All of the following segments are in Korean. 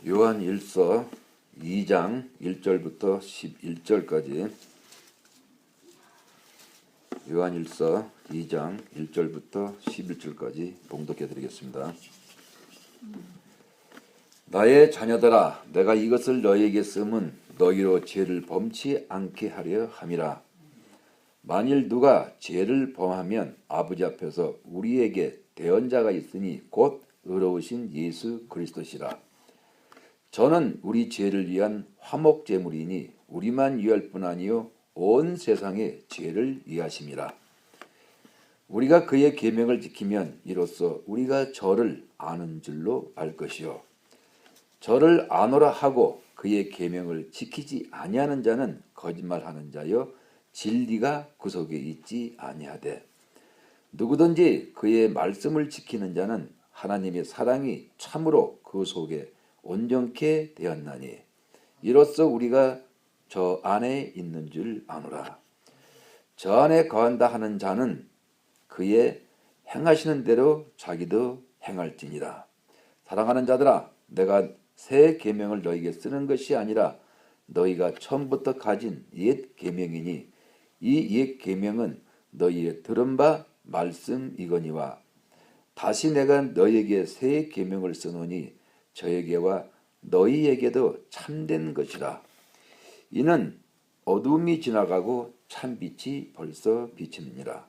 요한 1서 2장 1절부터 11절까지 요한 1서 2장 1절부터 11절까지 봉독해 드리겠습니다. 나의 자녀들아, 내가 이것을 너희에게 쓰면 너희로 죄를 범치 않게 하려 함이라. 만일 누가 죄를 범하면 아버지 앞에서 우리에게 대언자가 있으니 곧 의로우신 예수 그리스도시라. 저는 우리 죄를 위한 화목제물이니 우리만 위할 뿐 아니요 온 세상의 죄를 위하심이라. 우리가 그의 계명을 지키면 이로써 우리가 저를 아는 줄로 알 것이요 저를 아노라 하고 그의 계명을 지키지 아니하는 자는 거짓말하는 자요 진리가 그 속에 있지 아니하되 누구든지 그의 말씀을 지키는 자는 하나님의 사랑이 참으로 그 속에 온전케 되었나니 이로써 우리가 저 안에 있는 줄 아노라. 저 안에 거한다 하는 자는 그의 행하시는 대로 자기도 행할지니라. 사랑하는 자들아, 내가 새 계명을 너희에게 쓰는 것이 아니라 너희가 처음부터 가진 옛 계명이니 이 옛 계명은 너희의 들은 바 말씀이거니와 다시 내가 너희에게 새 계명을 쓰노니 저에게와 너희에게도 참된 것이라. 이는 어두움이 지나가고 참빛이 벌써 비치느니라.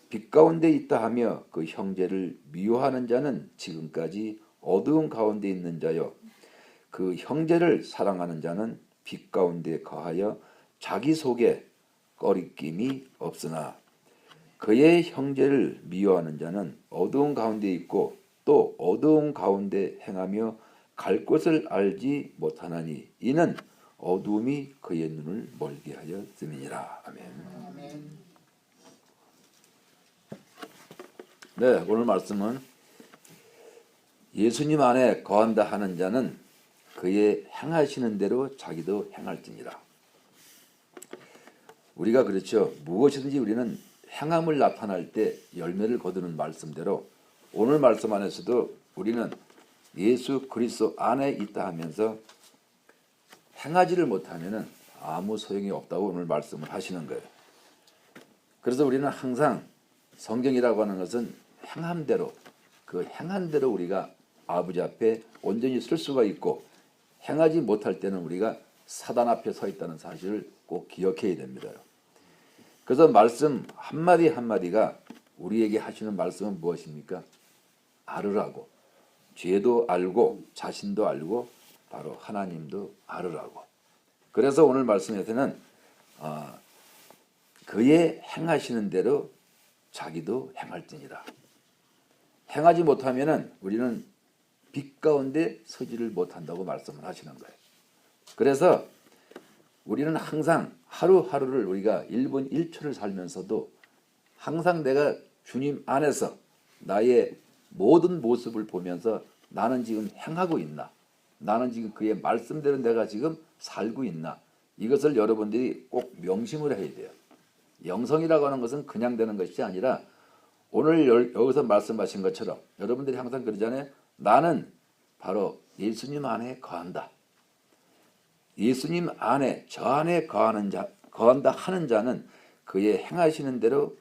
빛 가운데 있다 하며 그 형제를 미워하는 자는 지금까지 어두움 가운데 있는 자요 그 형제를 사랑하는 자는 빛 가운데 거하여 자기 속에 꺼리낌이 없으나 그의 형제를 미워하는 자는 어두움 가운데 있고 또 어두움 가운데 행하며 갈 곳을 알지 못하나니 이는 어두움이 그의 눈을 멀게 하였음이니라. 아멘. 네, 오늘 말씀은 예수님 안에 거한다 하는 자는 그의 행하시는 대로 자기도 행할지니라. 우리가 그렇죠. 무엇이든지 우리는 행함을 나타날 때 열매를 거두는 말씀대로 오늘 말씀 안에서도 우리는 예수 그리스도 안에 있다 하면서 행하지를 못하면 아무 소용이 없다고 오늘 말씀을 하시는 거예요. 그래서 우리는 항상 성경이라고 하는 것은 행함대로 그 행한 대로 우리가 아버지 앞에 온전히 설 수가 있고 행하지 못할 때는 우리가 사단 앞에 서 있다는 사실을 꼭 기억해야 됩니다. 그래서 말씀 한마디 한마디가 우리에게 하시는 말씀은 무엇입니까? 알으라고. 죄도 알고 자신도 알고 바로 하나님도 알으라고. 그래서 오늘 말씀에서는 그의 행하시는 대로 자기도 행할지니라. 행하지 못하면 우리는 빛 가운데 서지를 못한다고 말씀을 하시는 거예요. 그래서 우리는 항상 하루하루를 우리가 1분 1초를 살면서도 항상 내가 주님 안에서 나의 모든 모습을 보면서 나는 지금 행하고 있나? 나는 지금 그의 말씀대로 내가 지금 살고 있나? 이것을 여러분들이 꼭 명심을 해야 돼요. 영성이라고 하는 것은 그냥 되는 것이 아니라 오늘 여기서 말씀하신 것처럼 여러분들이 항상 그러잖아요. 나는 바로 예수님 안에 거한다. 예수님 안에 저 안에 거한다 하는 자는 그의 행하시는 대로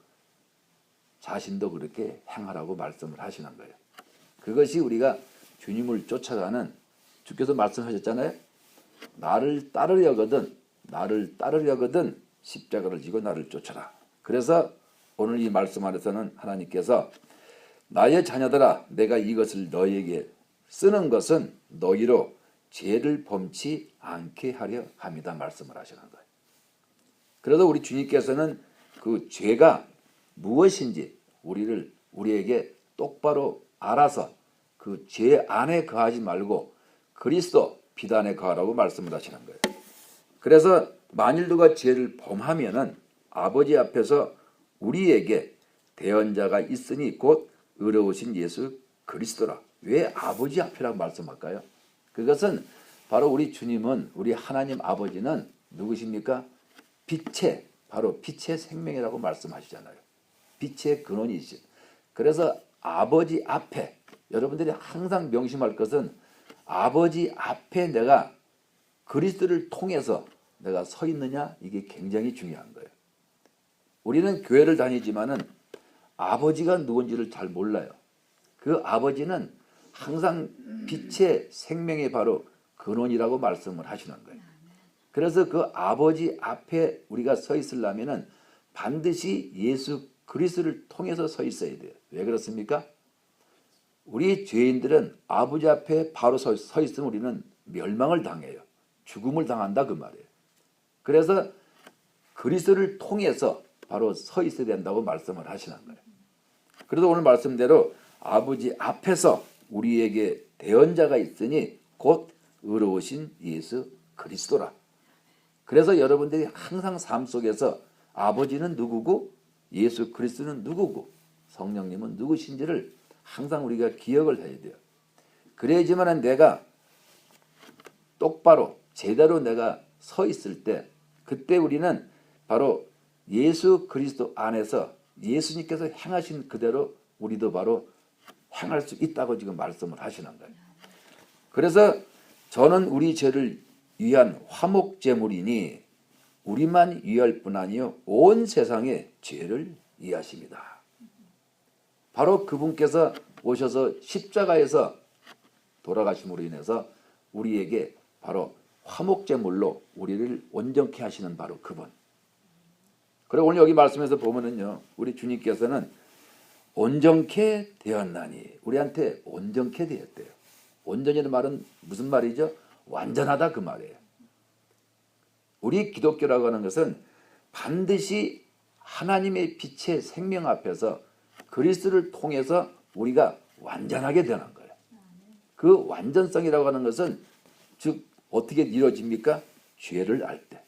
자신도 그렇게 행하라고 말씀을 하시는 거예요. 그것이 우리가 주님을 쫓아가는 주께서 말씀하셨잖아요. 나를 따르려거든 십자가를 지고 나를 쫓아라. 그래서 오늘 이 말씀 안에서는 하나님께서 나의 자녀들아 내가 이것을 너희에게 쓰는 것은 너희로 죄를 범치 않게 하려 합니다. 말씀을 하시는 거예요. 그래서 우리 주님께서는 그 죄가 무엇인지 우리에게 똑바로 알아서 그 죄 안에 거하지 말고 그리스도 빛 안에 거하라고 말씀을 하시는 거예요. 그래서 만일 누가 죄를 범하면은 아버지 앞에서 우리에게 대언자가 있으니 곧 의로우신 예수 그리스도라. 왜 아버지 앞이라고 말씀할까요? 그것은 바로 우리 주님은 우리 하나님 아버지는 누구십니까? 바로 빛의 생명이라고 말씀하시잖아요. 빛의 근원이시죠. 그래서 아버지 앞에 여러분들이 항상 명심할 것은 아버지 앞에 내가 그리스도를 통해서 내가 서 있느냐, 이게 굉장히 중요한 거예요. 우리는 교회를 다니지만은 아버지가 누군지를 잘 몰라요. 그 아버지는 항상 빛의 생명의 바로 근원이라고 말씀을 하시는 거예요. 그래서 그 아버지 앞에 우리가 서 있으려면은 반드시 예수 그리스도를 통해서 서 있어야 돼요. 왜 그렇습니까? 우리 죄인들은 아버지 앞에 바로 서 있으면 우리는 멸망을 당해요. 죽음을 당한다, 그 말이에요. 그래서 그리스도를 통해서 바로 서 있어야 된다고 말씀을 하시는 거예요. 그래서 오늘 말씀대로 아버지 앞에서 우리에게 대언자가 있으니 곧 의로우신 예수 그리스도라. 그래서 여러분들이 항상 삶 속에서 아버지는 누구고 예수 그리스도는 누구고 성령님은 누구신지를 항상 우리가 기억을 해야 돼요. 그래야지만 내가 똑바로 제대로 내가 서 있을 때 그때 우리는 바로 예수 그리스도 안에서 예수님께서 행하신 그대로 우리도 바로 행할 수 있다고 지금 말씀을 하시는 거예요. 그래서 저는 우리 죄를 위한 화목제물이니 우리만 위할 뿐 아니요 온 세상의 죄를 위하십니다. 바로 그분께서 오셔서 십자가에서 돌아가심으로 인해서 우리에게 바로 화목제물로 우리를 온전케 하시는 바로 그분. 그리고 오늘 여기 말씀에서 보면은요, 우리 주님께서는 온전케 되었나니 우리한테 온전케 되었대요. 온전이라는 말은 무슨 말이죠? 완전하다, 그 말이에요. 우리 기독교라고 하는 것은 반드시 하나님의 빛의 생명 앞에서 그리스도를 통해서 우리가 완전하게 되는 거예요. 그 완전성이라고 하는 것은 즉 어떻게 이루어집니까? 죄를 알 때.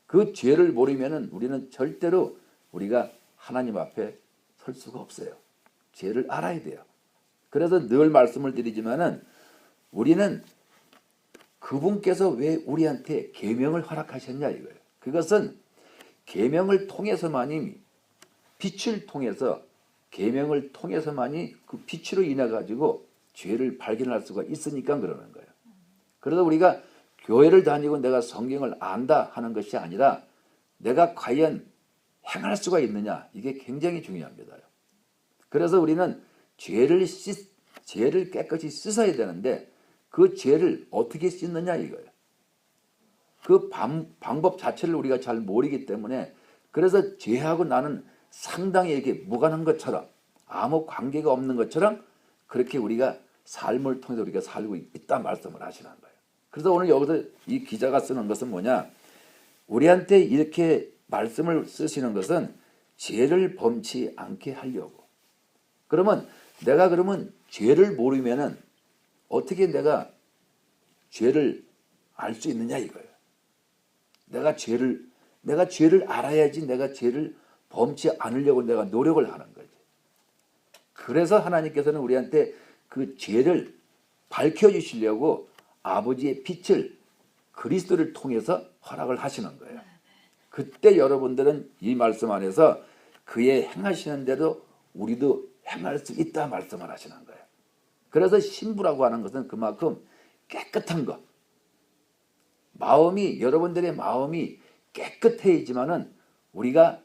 그 죄를 모르면은 우리는 절대로 우리가 하나님 앞에 설 수가 없어요. 죄를 알아야 돼요. 그래서 늘 말씀을 드리지만은 우리는 그분께서 왜 우리한테 계명을 허락하셨냐 이거예요. 그것은 계명을 통해서만이 빛을 통해서 계명을 통해서만이 그 빛으로 인해 가지고 죄를 발견할 수가 있으니까 그러는 거예요. 그래서 우리가 교회를 다니고 내가 성경을 안다 하는 것이 아니라 내가 과연 행할 수가 있느냐, 이게 굉장히 중요합니다. 그래서 우리는 죄를 깨끗이 씻어야 되는데 그 죄를 어떻게 씻느냐 이거예요. 그 방법 자체를 우리가 잘 모르기 때문에 그래서 죄하고 나는 상당히 이렇게 무관한 것처럼 아무 관계가 없는 것처럼 그렇게 우리가 삶을 통해서 우리가 살고 있다 말씀을 하시는 거예요. 그래서 오늘 여기서 이 기자가 쓰는 것은 뭐냐, 우리한테 이렇게 말씀을 쓰시는 것은 죄를 범치 않게 하려고. 그러면 내가 그러면 죄를 모르면은 어떻게 내가 죄를 알 수 있느냐 이거예요. 내가 죄를 알아야지 내가 죄를 범치 않으려고 내가 노력을 하는 거지. 그래서 하나님께서는 우리한테 그 죄를 밝혀주시려고 아버지의 빛을 그리스도를 통해서 허락을 하시는 거예요. 그때 여러분들은 이 말씀 안에서 그의 행하시는 대로 우리도 행할 수 있다 말씀을 하시는 거예요. 그래서 신부라고 하는 것은 그만큼 깨끗한 것. 여러분들의 마음이 깨끗해지만은 우리가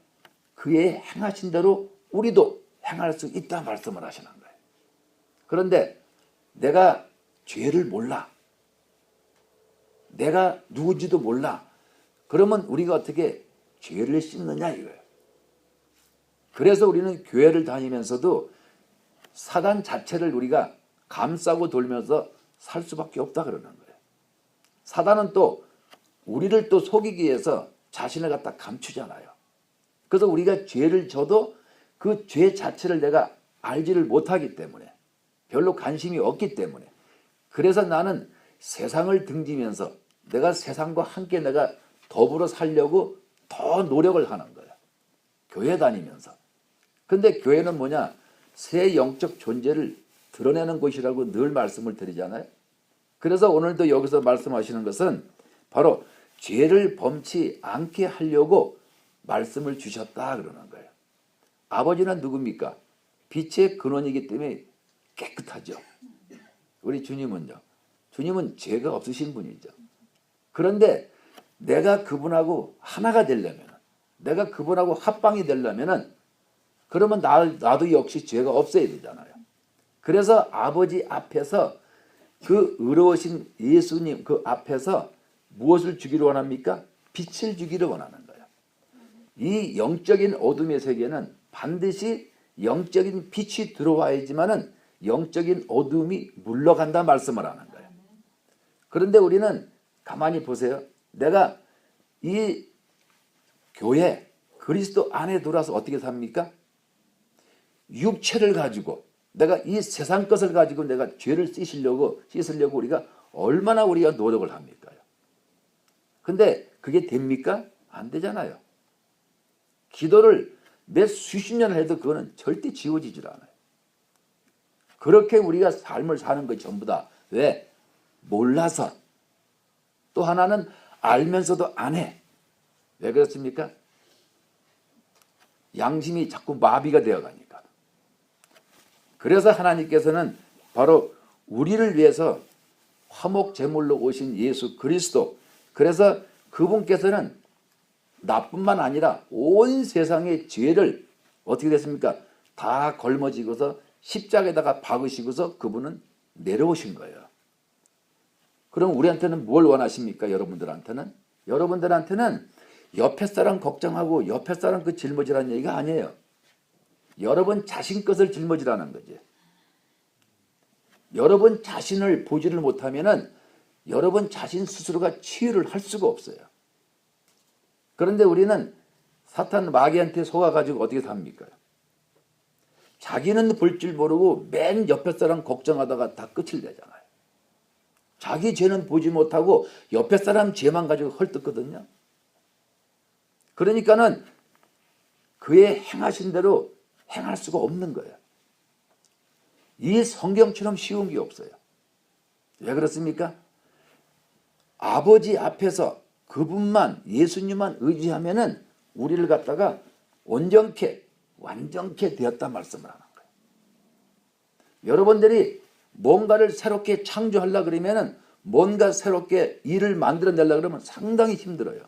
그의 행하신 대로 우리도 행할 수 있다 말씀을 하시는 거예요. 그런데 내가 죄를 몰라. 내가 누군지도 몰라. 그러면 우리가 어떻게 죄를 씻느냐 이거예요. 그래서 우리는 교회를 다니면서도 사단 자체를 우리가 감싸고 돌면서 살 수밖에 없다 그러는 거예요. 사단은 또 우리를 또 속이기 위해서 자신을 갖다 감추잖아요. 그래서 우리가 죄를 져도 그 죄 자체를 내가 알지를 못하기 때문에 별로 관심이 없기 때문에 그래서 나는 세상을 등지면서 내가 세상과 함께 내가 더불어 살려고 더 노력을 하는 거예요. 교회 다니면서. 근데 교회는 뭐냐? 새 영적 존재를 드러내는 곳이라고 늘 말씀을 드리잖아요. 그래서 오늘도 여기서 말씀하시는 것은 바로 죄를 범치 않게 하려고 말씀을 주셨다 그러는 거예요. 아버지는 누굽니까? 빛의 근원이기 때문에 깨끗하죠. 우리 주님은요. 주님은 죄가 없으신 분이죠. 그런데 내가 그분하고 하나가 되려면, 내가 그분하고 합방이 되려면, 그러면 나도 역시 죄가 없어야 되잖아요. 그래서 아버지 앞에서 그 의로우신 예수님 그 앞에서 무엇을 주기를 원합니까? 빛을 주기를 원하는 거예요. 이 영적인 어둠의 세계는 반드시 영적인 빛이 들어와야지만은 영적인 어둠이 물러간다 말씀을 하는 거예요. 그런데 우리는 가만히 보세요. 내가 이 교회 그리스도 안에 들어와서 어떻게 삽니까? 육체를 가지고 내가 이 세상 것을 가지고 내가 죄를 씻으려고 우리가 얼마나 우리가 노력을 합니까? 근데 그게 됩니까? 안 되잖아요. 기도를 몇 수십 년을 해도 그거는 절대 지워지질 않아요. 그렇게 우리가 삶을 사는 것 전부 다. 왜? 몰라서. 또 하나는 알면서도 안 해. 왜 그렇습니까? 양심이 자꾸 마비가 되어가니까. 그래서 하나님께서는 바로 우리를 위해서 화목 제물로 오신 예수 그리스도, 그래서 그분께서는 나뿐만 아니라 온 세상의 죄를 어떻게 됐습니까? 다 걸머지고서 십자가에다가 박으시고서 그분은 내려오신 거예요. 그럼 우리한테는 뭘 원하십니까? 여러분들한테는 옆에 사람 걱정하고 옆에 사람 그 짊어지라는 얘기가 아니에요. 여러분 자신 것을 짊어지라는 거지. 여러분 자신을 보지를 못하면은 여러분 자신 스스로가 치유를 할 수가 없어요. 그런데 우리는 사탄 마귀한테 속아가지고 어떻게 삽니까? 자기는 볼 줄 모르고 맨 옆에 사람 걱정하다가 다 끝을 내잖아요. 자기 죄는 보지 못하고 옆에 사람 죄만 가지고 헐뜯거든요. 그러니까는 그의 행하신 대로 행할 수가 없는 거예요. 이 성경처럼 쉬운 게 없어요. 왜 그렇습니까? 아버지 앞에서 그분만, 예수님만 의지하면은 우리를 갖다가 완전케 되었다 말씀을 하는 거예요. 여러분들이 뭔가를 새롭게 창조하려고 그러면은 뭔가 새롭게 일을 만들어내려고 그러면 상당히 힘들어요.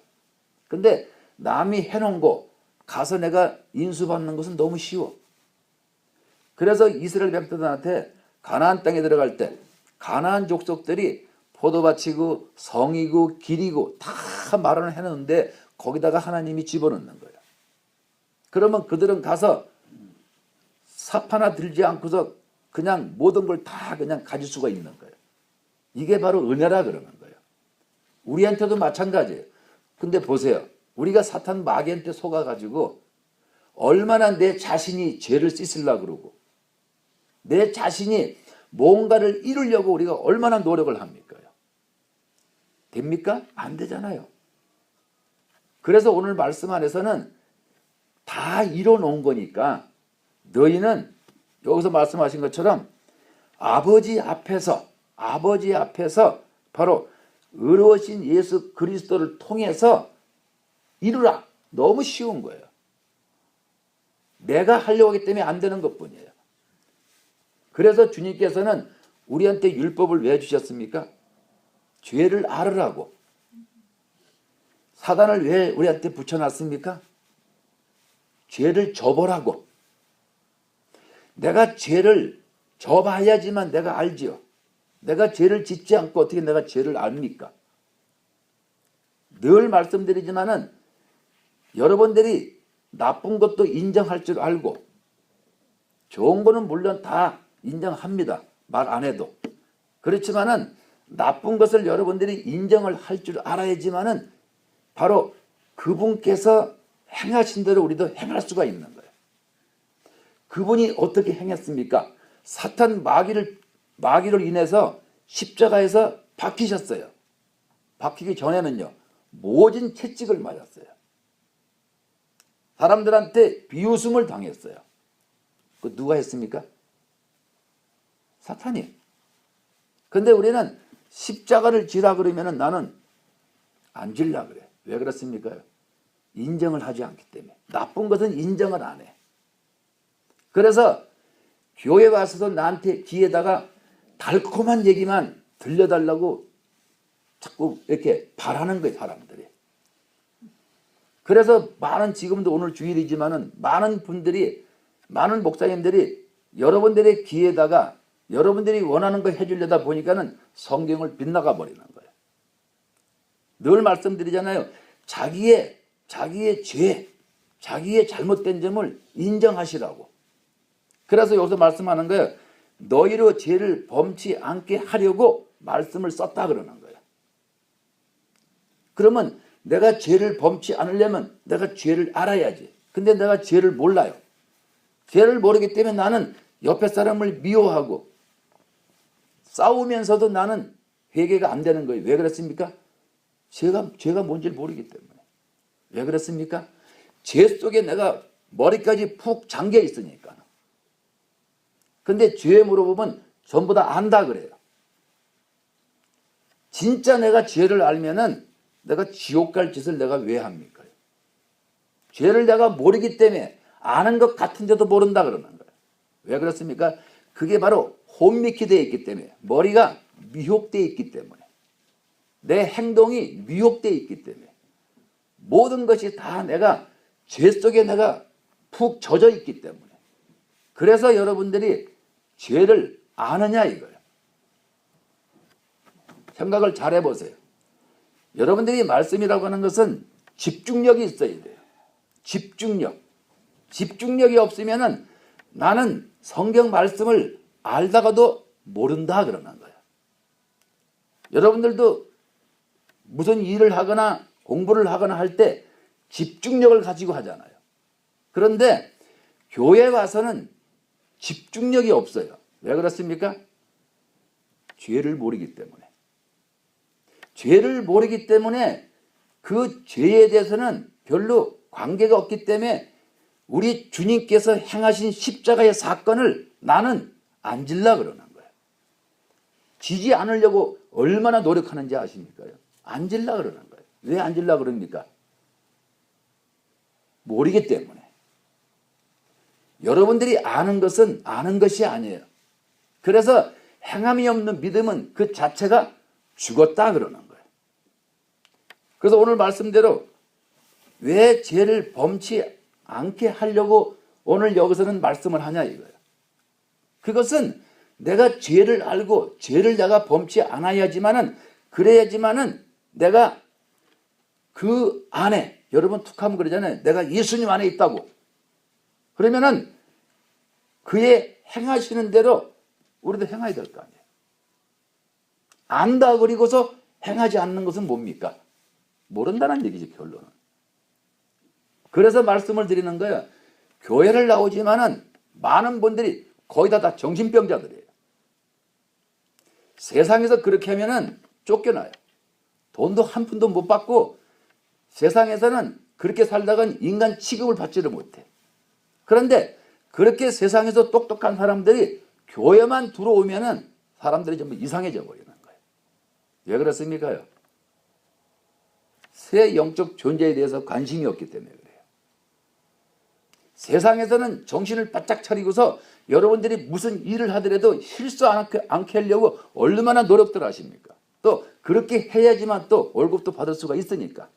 근데 남이 해놓은 거 가서 내가 인수받는 것은 너무 쉬워. 그래서 이스라엘 백성들한테 가나안 땅에 들어갈 때 가나안 족속들이 포도밭이고 성이고 길이고 다 마련을 해놓는데 거기다가 하나님이 집어넣는 거예요. 그러면 그들은 가서 삽 하나 들지 않고서 그냥 모든 걸 다 그냥 가질 수가 있는 거예요. 이게 바로 은혜라 그러는 거예요. 우리한테도 마찬가지예요. 근데 보세요. 우리가 사탄 마귀한테 속아가지고 얼마나 내 자신이 죄를 씻으려고 그러고 내 자신이 뭔가를 이루려고 우리가 얼마나 노력을 합니까? 됩니까? 안 되잖아요. 그래서 오늘 말씀 안에서는 다 이뤄놓은 거니까 너희는 여기서 말씀하신 것처럼 아버지 앞에서 바로 의로우신 예수 그리스도를 통해서 이루라. 너무 쉬운 거예요. 내가 하려고 하기 때문에 안 되는 것뿐이에요. 그래서 주님께서는 우리한테 율법을 왜 주셨습니까? 죄를 알으라고. 사단을 왜 우리한테 붙여놨습니까? 죄를 접으라고. 내가 죄를 접어야지만 내가 알지요. 내가 죄를 짓지 않고 어떻게 내가 죄를 압니까? 늘 말씀드리지만은 여러분들이 나쁜 것도 인정할 줄 알고 좋은 거는 물론 다 인정합니다. 말 안 해도. 그렇지만은 나쁜 것을 여러분들이 인정을 할 줄 알아야지만은 바로 그분께서 행하신 대로 우리도 행할 수가 있는 거예요. 그분이 어떻게 행했습니까? 사탄 마귀를 인해서 십자가에서 박히셨어요. 박히기 전에는요. 모진 채찍을 맞았어요. 사람들한테 비웃음을 당했어요. 그 누가 했습니까? 사탄이. 근데 우리는 십자가를 지라 그러면은 나는 안 질라 그래. 왜 그렇습니까? 인정을 하지 않기 때문에. 나쁜 것은 인정을 안 해. 그래서 교회 와서도 나한테 귀에다가 달콤한 얘기만 들려달라고 자꾸 이렇게 바라는 거예요, 사람들이. 그래서 지금도 오늘 주일이지만은 많은 분들이, 많은 목사님들이 여러분들의 귀에다가 여러분들이 원하는 거 해주려다 보니까는 성경을 빗나가 버리는 거예요. 늘 말씀드리잖아요. 자기의 죄, 자기의 잘못된 점을 인정하시라고. 그래서 여기서 말씀하는 거예요. 너희로 죄를 범치 않게 하려고 말씀을 썼다 그러는 거예요. 그러면 내가 죄를 범치 않으려면 내가 죄를 알아야지. 근데 내가 죄를 몰라요. 죄를 모르기 때문에 나는 옆에 사람을 미워하고 싸우면서도 나는 회개가 안 되는 거예요. 왜 그렇습니까? 죄가 뭔지 모르기 때문에. 왜 그렇습니까? 죄 속에 내가 머리까지 푹 잠겨 있으니까. 근데 죄 물어보면 전부 다 안다 그래요. 진짜 내가 죄를 알면은 내가 지옥 갈 짓을 내가 왜 합니까? 죄를 내가 모르기 때문에 아는 것 같은데도 모른다 그러는 거예요. 왜 그렇습니까? 그게 바로 혼미키되어 있기 때문에, 머리가 미혹되어 있기 때문에, 내 행동이 미혹되어 있기 때문에, 모든 것이 다 내가 죄 속에 내가 푹 젖어 있기 때문에. 그래서 여러분들이 죄를 아느냐 이거예요. 생각을 잘 해보세요. 여러분들이 말씀이라고 하는 것은 집중력이 있어야 돼요. 집중력이 없으면은 나는 성경 말씀을 알다가도 모른다 그러는 거예요. 여러분들도 무슨 일을 하거나 공부를 하거나 할 때 집중력을 가지고 하잖아요. 그런데 교회 와서는 집중력이 없어요. 왜 그렇습니까? 죄를 모르기 때문에. 죄를 모르기 때문에 그 죄에 대해서는 별로 관계가 없기 때문에 우리 주님께서 행하신 십자가의 사건을 나는 안 질라 그러는 거예요. 지지 않으려고 얼마나 노력하는지 아십니까? 안 질라 그러는 거예요. 왜 안 질라 그럽니까? 모르기 때문에. 여러분들이 아는 것은 아는 것이 아니에요. 그래서 행함이 없는 믿음은 그 자체가 죽었다 그러는 거예요. 그래서 오늘 말씀대로 왜 죄를 범치 않게 하려고 오늘 여기서는 말씀을 하냐 이거예요. 그것은 내가 죄를 알고 죄를 내가 범치 않아야지만은, 그래야지만은 내가 그 안에, 여러분 툭 하면 그러잖아요. 내가 예수님 안에 있다고. 그러면은 그의 행하시는 대로 우리도 행해야 될 거 아니에요. 안다 그리고서 행하지 않는 것은 뭡니까? 모른다는 얘기지, 결론은. 그래서 말씀을 드리는 거예요. 교회를 나오지만은 많은 분들이 거의 다 정신병자들이에요. 세상에서 그렇게 하면은 쫓겨나요. 돈도 한 푼도 못 받고 세상에서는 그렇게 살다간 인간 취급을 받지를 못해. 그런데 그렇게 세상에서 똑똑한 사람들이 교회만 들어오면은 사람들이 전부 이상해져 버리는 거예요. 왜 그렇습니까요? 새 영적 존재에 대해서 관심이 없기 때문에 그래요. 세상에서는 정신을 바짝 차리고서 여러분들이 무슨 일을 하더라도 실수 않게 하려고 얼마나 노력들 하십니까? 또 그렇게 해야지만 또 월급도 받을 수가 있으니까.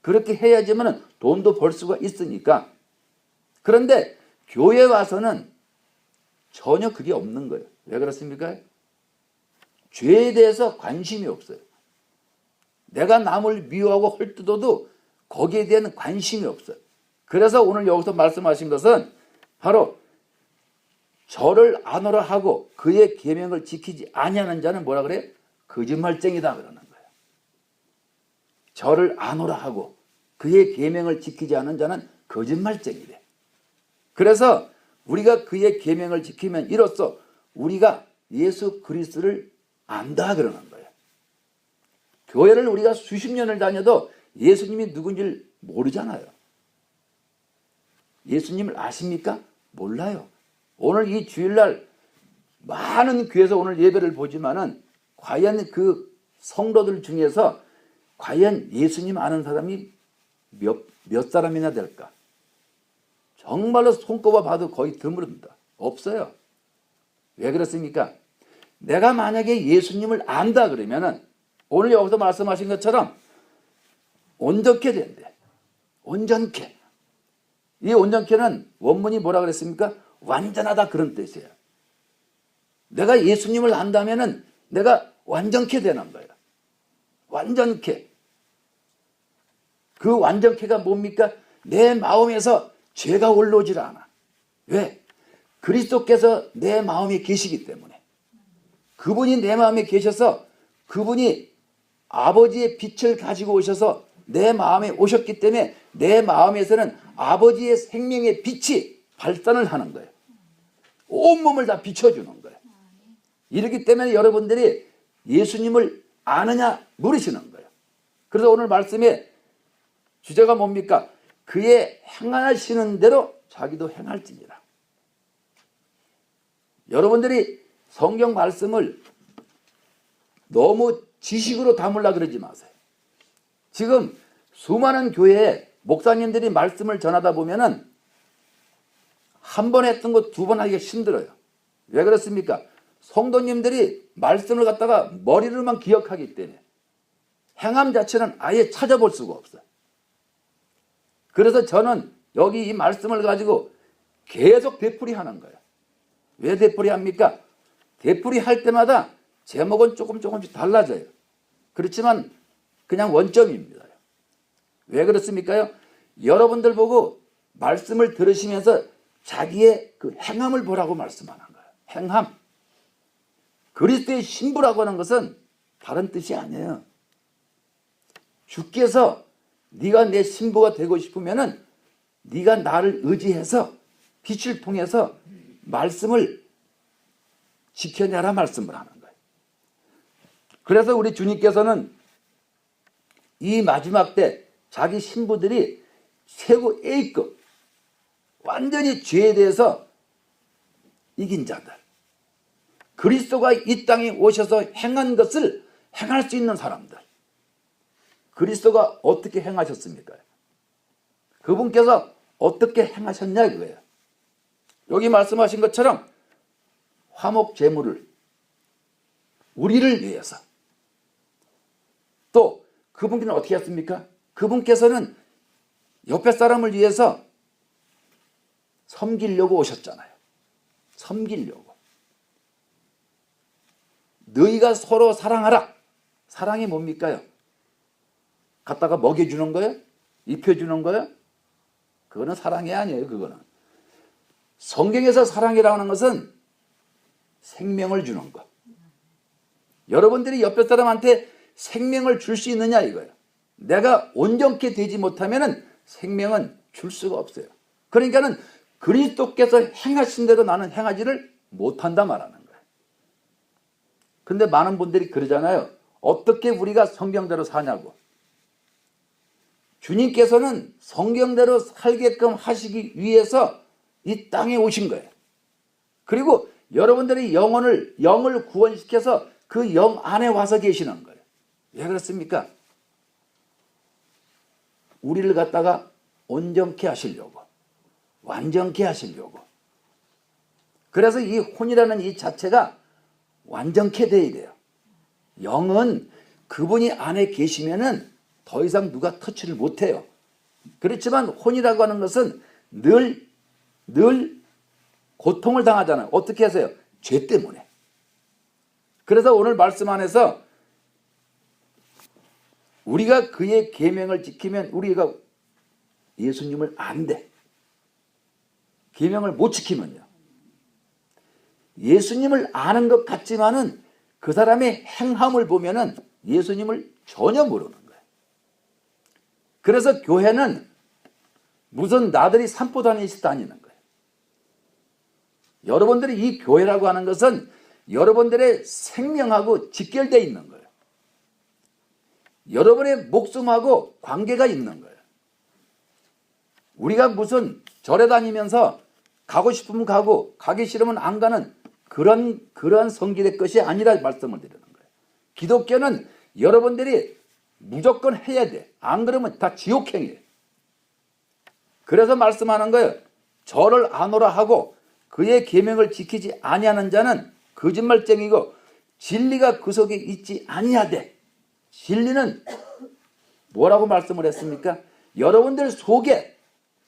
그렇게 해야지만 돈도 벌 수가 있으니까. 그런데 교회 와서는 전혀 그게 없는 거예요. 왜 그렇습니까? 죄에 대해서 관심이 없어요. 내가 남을 미워하고 헐뜯어도 거기에 대한 관심이 없어요. 그래서 오늘 여기서 말씀하신 것은 바로 저를 아노라 하고 그의 계명을 지키지 아니하는 자는 뭐라 그래요? 거짓말쟁이다 그러는 거예요. 저를 아노라 하고 그의 계명을 지키지 않은 자는 거짓말쟁이래. 그래서 우리가 그의 계명을 지키면 이로써 우리가 예수 그리스도를 안다 그러는 거예요. 교회를 우리가 수십 년을 다녀도 예수님이 누군지 모르잖아요. 예수님을 아십니까? 몰라요. 오늘 이 주일날 많은 교회에서 오늘 예배를 보지만은 과연 그 성도들 중에서 과연 예수님 아는 사람이 몇 사람이나 될까? 정말로 손꼽아 봐도 거의 드물습니다. 없어요. 왜 그렇습니까? 내가 만약에 예수님을 안다 그러면은 오늘 여기서 말씀하신 것처럼 온전케 된대. 온전케. 이 온전케는 원문이 뭐라 그랬습니까? 완전하다 그런 뜻이에요. 내가 예수님을 안다면은 내가 완전케 되는 거예요. 완전케. 그 완전케가 뭡니까? 내 마음에서 죄가 올라오질 않아. 왜? 그리스도께서 내 마음에 계시기 때문에. 그분이 내 마음에 계셔서 그분이 아버지의 빛을 가지고 오셔서 내 마음에 오셨기 때문에 내 마음에서는 아버지의 생명의 빛이 발산을 하는 거예요. 온몸을 다 비춰주는 거예요. 이렇기 때문에 여러분들이 예수님을 아느냐 물으시는 거예요. 그래서 오늘 말씀에 주제가 뭡니까? 그의 행하시는 대로 자기도 행할지니라. 여러분들이 성경 말씀을 너무 지식으로 담으려 그러지 마세요. 지금 수많은 교회에 목사님들이 말씀을 전하다 보면은 한 번 했던 거 두 번 하기가 힘들어요. 왜 그렇습니까? 성도님들이 말씀을 갖다가 머리로만 기억하기 때문에 행함 자체는 아예 찾아볼 수가 없어요. 그래서 저는 여기 이 말씀을 가지고 계속 되풀이하는 거예요. 왜 되풀이합니까? 되풀이할 때마다 제목은 조금씩 달라져요. 그렇지만 그냥 원점입니다. 왜 그렇습니까? 여러분들 보고 말씀을 들으시면서 자기의 그 행함을 보라고 말씀하는 거예요. 행함. 그리스도의 신부라고 하는 것은 다른 뜻이 아니에요. 주께서 네가 내 신부가 되고 싶으면은 네가 나를 의지해서 빛을 통해서 말씀을 지켜내라 말씀을 하는 거예요. 그래서 우리 주님께서는 이 마지막 때 자기 신부들이 최고 A급 완전히 죄에 대해서 이긴 자들, 그리스도가 이 땅에 오셔서 행한 것을 행할 수 있는 사람들, 그리스도가 어떻게 행하셨습니까? 그분께서 어떻게 행하셨냐 이거예요. 여기 말씀하신 것처럼 화목 제물을 우리를 위해서, 또 그분께는 어떻게 했습니까? 그분께서는 옆에 사람을 위해서 섬기려고 오셨잖아요. 섬기려고. 너희가 서로 사랑하라. 사랑이 뭡니까요? 갖다가 먹여주는 거예요? 입혀주는 거예요? 그거는 사랑이 아니에요. 그거는 성경에서 사랑이라고 하는 것은 생명을 주는 것. 여러분들이 옆에 사람한테 생명을 줄 수 있느냐 이거예요. 내가 온전케 되지 못하면 생명은 줄 수가 없어요. 그러니까는 그리스도께서 행하신 대로 나는 행하지를 못한다 말하는 거예요. 근데 많은 분들이 그러잖아요. 어떻게 우리가 성경대로 사냐고. 주님께서는 성경대로 살게끔 하시기 위해서 이 땅에 오신 거예요. 그리고 여러분들이 영을 구원시켜서 그 영 안에 와서 계시는 거예요. 왜 그렇습니까? 우리를 갖다가 온전케 하시려고, 완전케 하시려고. 그래서 이 혼이라는 이 자체가 완전케 돼야 돼요. 영은 그분이 안에 계시면은 더 이상 누가 터치를 못해요. 그렇지만 혼이라고 하는 것은 늘 고통을 당하잖아요. 어떻게 하세요? 죄 때문에. 그래서 오늘 말씀 안에서 우리가 그의 계명을 지키면 우리가 예수님을 안 돼. 계명을 못 지키면요. 예수님을 아는 것 같지만은 그 사람의 행함을 보면은 예수님을 전혀 모르는 거예요. 그래서 교회는 무슨 나들이 산보 다니듯이 다니는 거예요. 여러분들이 이 교회라고 하는 것은 여러분들의 생명하고 직결되어 있는 거예요. 여러분의 목숨하고 관계가 있는 거예요. 우리가 무슨 절에 다니면서 가고 싶으면 가고 가기 싫으면 안 가는 그런 성질의 것이 아니라 말씀을 드리는 거예요. 기독교는 여러분들이 무조건 해야 돼. 안 그러면 다 지옥행이에요. 그래서 말씀하는 거예요. 저를 안 오라 하고 그의 계명을 지키지 아니하는 자는 거짓말쟁이고 진리가 그 속에 있지 아니하되, 진리는 뭐라고 말씀을 했습니까? 여러분들 속에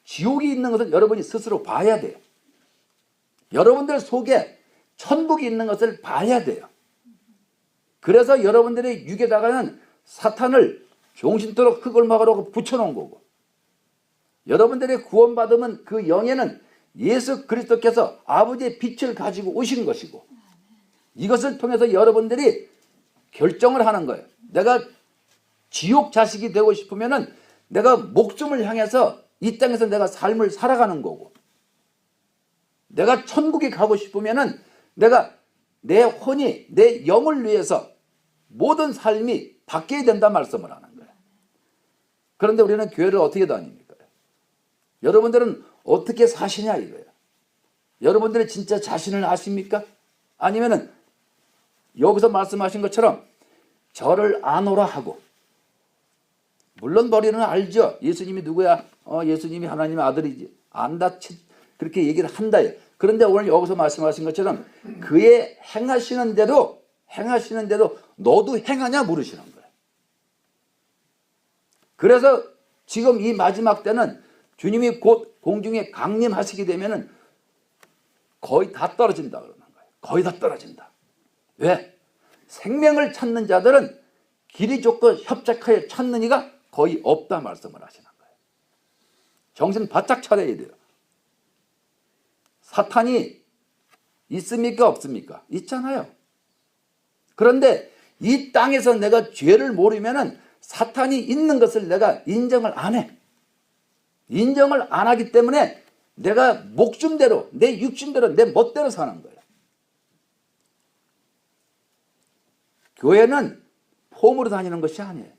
지옥이 있는 것을 여러분이 스스로 봐야 돼요. 여러분들 속에 천국이 있는 것을 봐야 돼요. 그래서 여러분들의 육에다가는 사탄을 종신토록 흙을 막으라고 붙여놓은 거고, 여러분들의 구원받으면 그 영에는 예수 그리스도께서 아버지의 빛을 가지고 오신 것이고, 이것을 통해서 여러분들이 결정을 하는 거예요. 내가 지옥 자식이 되고 싶으면은 내가 목숨을 향해서 이 땅에서 내가 삶을 살아가는 거고, 내가 천국에 가고 싶으면은 내가 내 혼이, 내 영을 위해서 모든 삶이 바뀌어야 된다 말씀을 하는 거예요. 그런데 우리는 교회를 어떻게 다닙니까? 여러분들은 어떻게 사시냐 이거예요. 여러분들은 진짜 자신을 아십니까? 아니면은 여기서 말씀하신 것처럼 저를 아노라 하고, 물론 머리는 알죠. 예수님이 누구야? 예수님이 하나님의 아들이지. 안다. 그렇게 얘기를 한다요. 그런데 오늘 여기서 말씀하신 것처럼 그의 행하시는 대로 너도 행하냐 물으시는 거예요. 그래서 지금 이 마지막 때는 주님이 곧 공중에 강림하시게 되면은 거의 다 떨어진다 그러는 거예요. 거의 다 떨어진다. 왜? 생명을 찾는 자들은 길이 좁고 협착하여 찾는 이가 거의 없다 말씀을 하시는 거예요. 정신 바짝 차려야 돼요. 사탄이 있습니까? 없습니까? 있잖아요. 그런데 이 땅에서 내가 죄를 모르면은 사탄이 있는 것을 내가 인정을 안 해. 인정을 안 하기 때문에 내가 목숨대로, 내 육신대로, 내 멋대로 사는 거예요. 교회는 폼으로 다니는 것이 아니에요.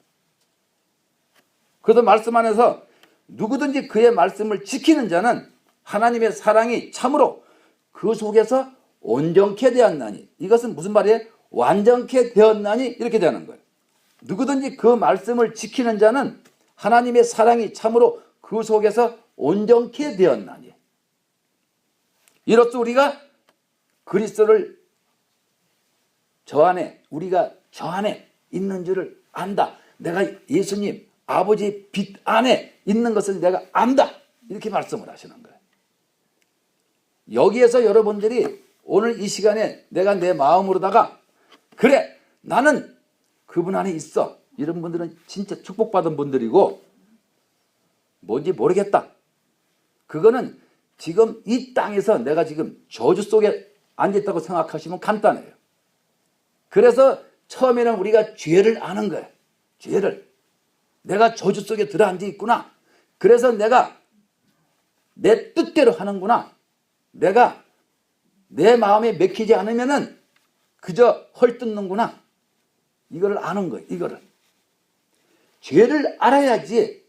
그래서 말씀 안에서 누구든지 그의 말씀을 지키는 자는 하나님의 사랑이 참으로 그 속에서 온전케 되었나니, 이것은 무슨 말이에요? 완전케 되었나니 이렇게 되는 거예요. 누구든지 그 말씀을 지키는 자는 하나님의 사랑이 참으로 그 속에서 온전케 되었나니, 이로써 우리가 그리스도를 우리가 저 안에 있는 줄을 안다. 내가 예수님 아버지의 빛 안에 있는 것을 내가 안다. 이렇게 말씀을 하시는 거예요. 여기에서 여러분들이 오늘 이 시간에 내가 내 마음으로다가 그래 나는 그분 안에 있어, 이런 분들은 진짜 축복받은 분들이고, 뭔지 모르겠다, 그거는 지금 이 땅에서 내가 지금 저주 속에 앉아있다고 생각하시면 간단해요. 그래서 처음에는 우리가 죄를 아는 거예요. 죄를. 내가 저주 속에 들어앉아 있구나. 그래서 내가 내 뜻대로 하는구나. 내가 내 마음에 맥히지 않으면은 그저 헐뜯는구나. 이거를 아는 거예요. 이거를. 죄를 알아야지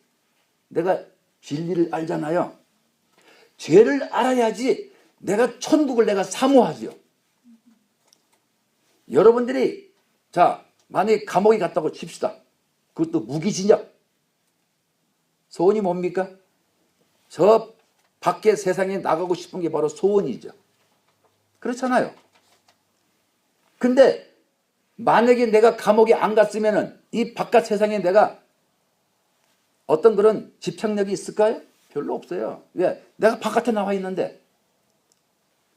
내가 진리를 알잖아요. 죄를 알아야지 내가 천국을 내가 사모하죠. 여러분들이 만약에 감옥에 갔다고 칩시다. 그것도 무기징역. 소원이 뭡니까? 저 밖에 세상에 나가고 싶은 게 바로 소원이죠. 그렇잖아요. 근데 만약에 내가 감옥에 안 갔으면은 이 바깥 세상에 내가 어떤 그런 집착력이 있을까요? 별로 없어요. 왜? 내가 바깥에 나와 있는데.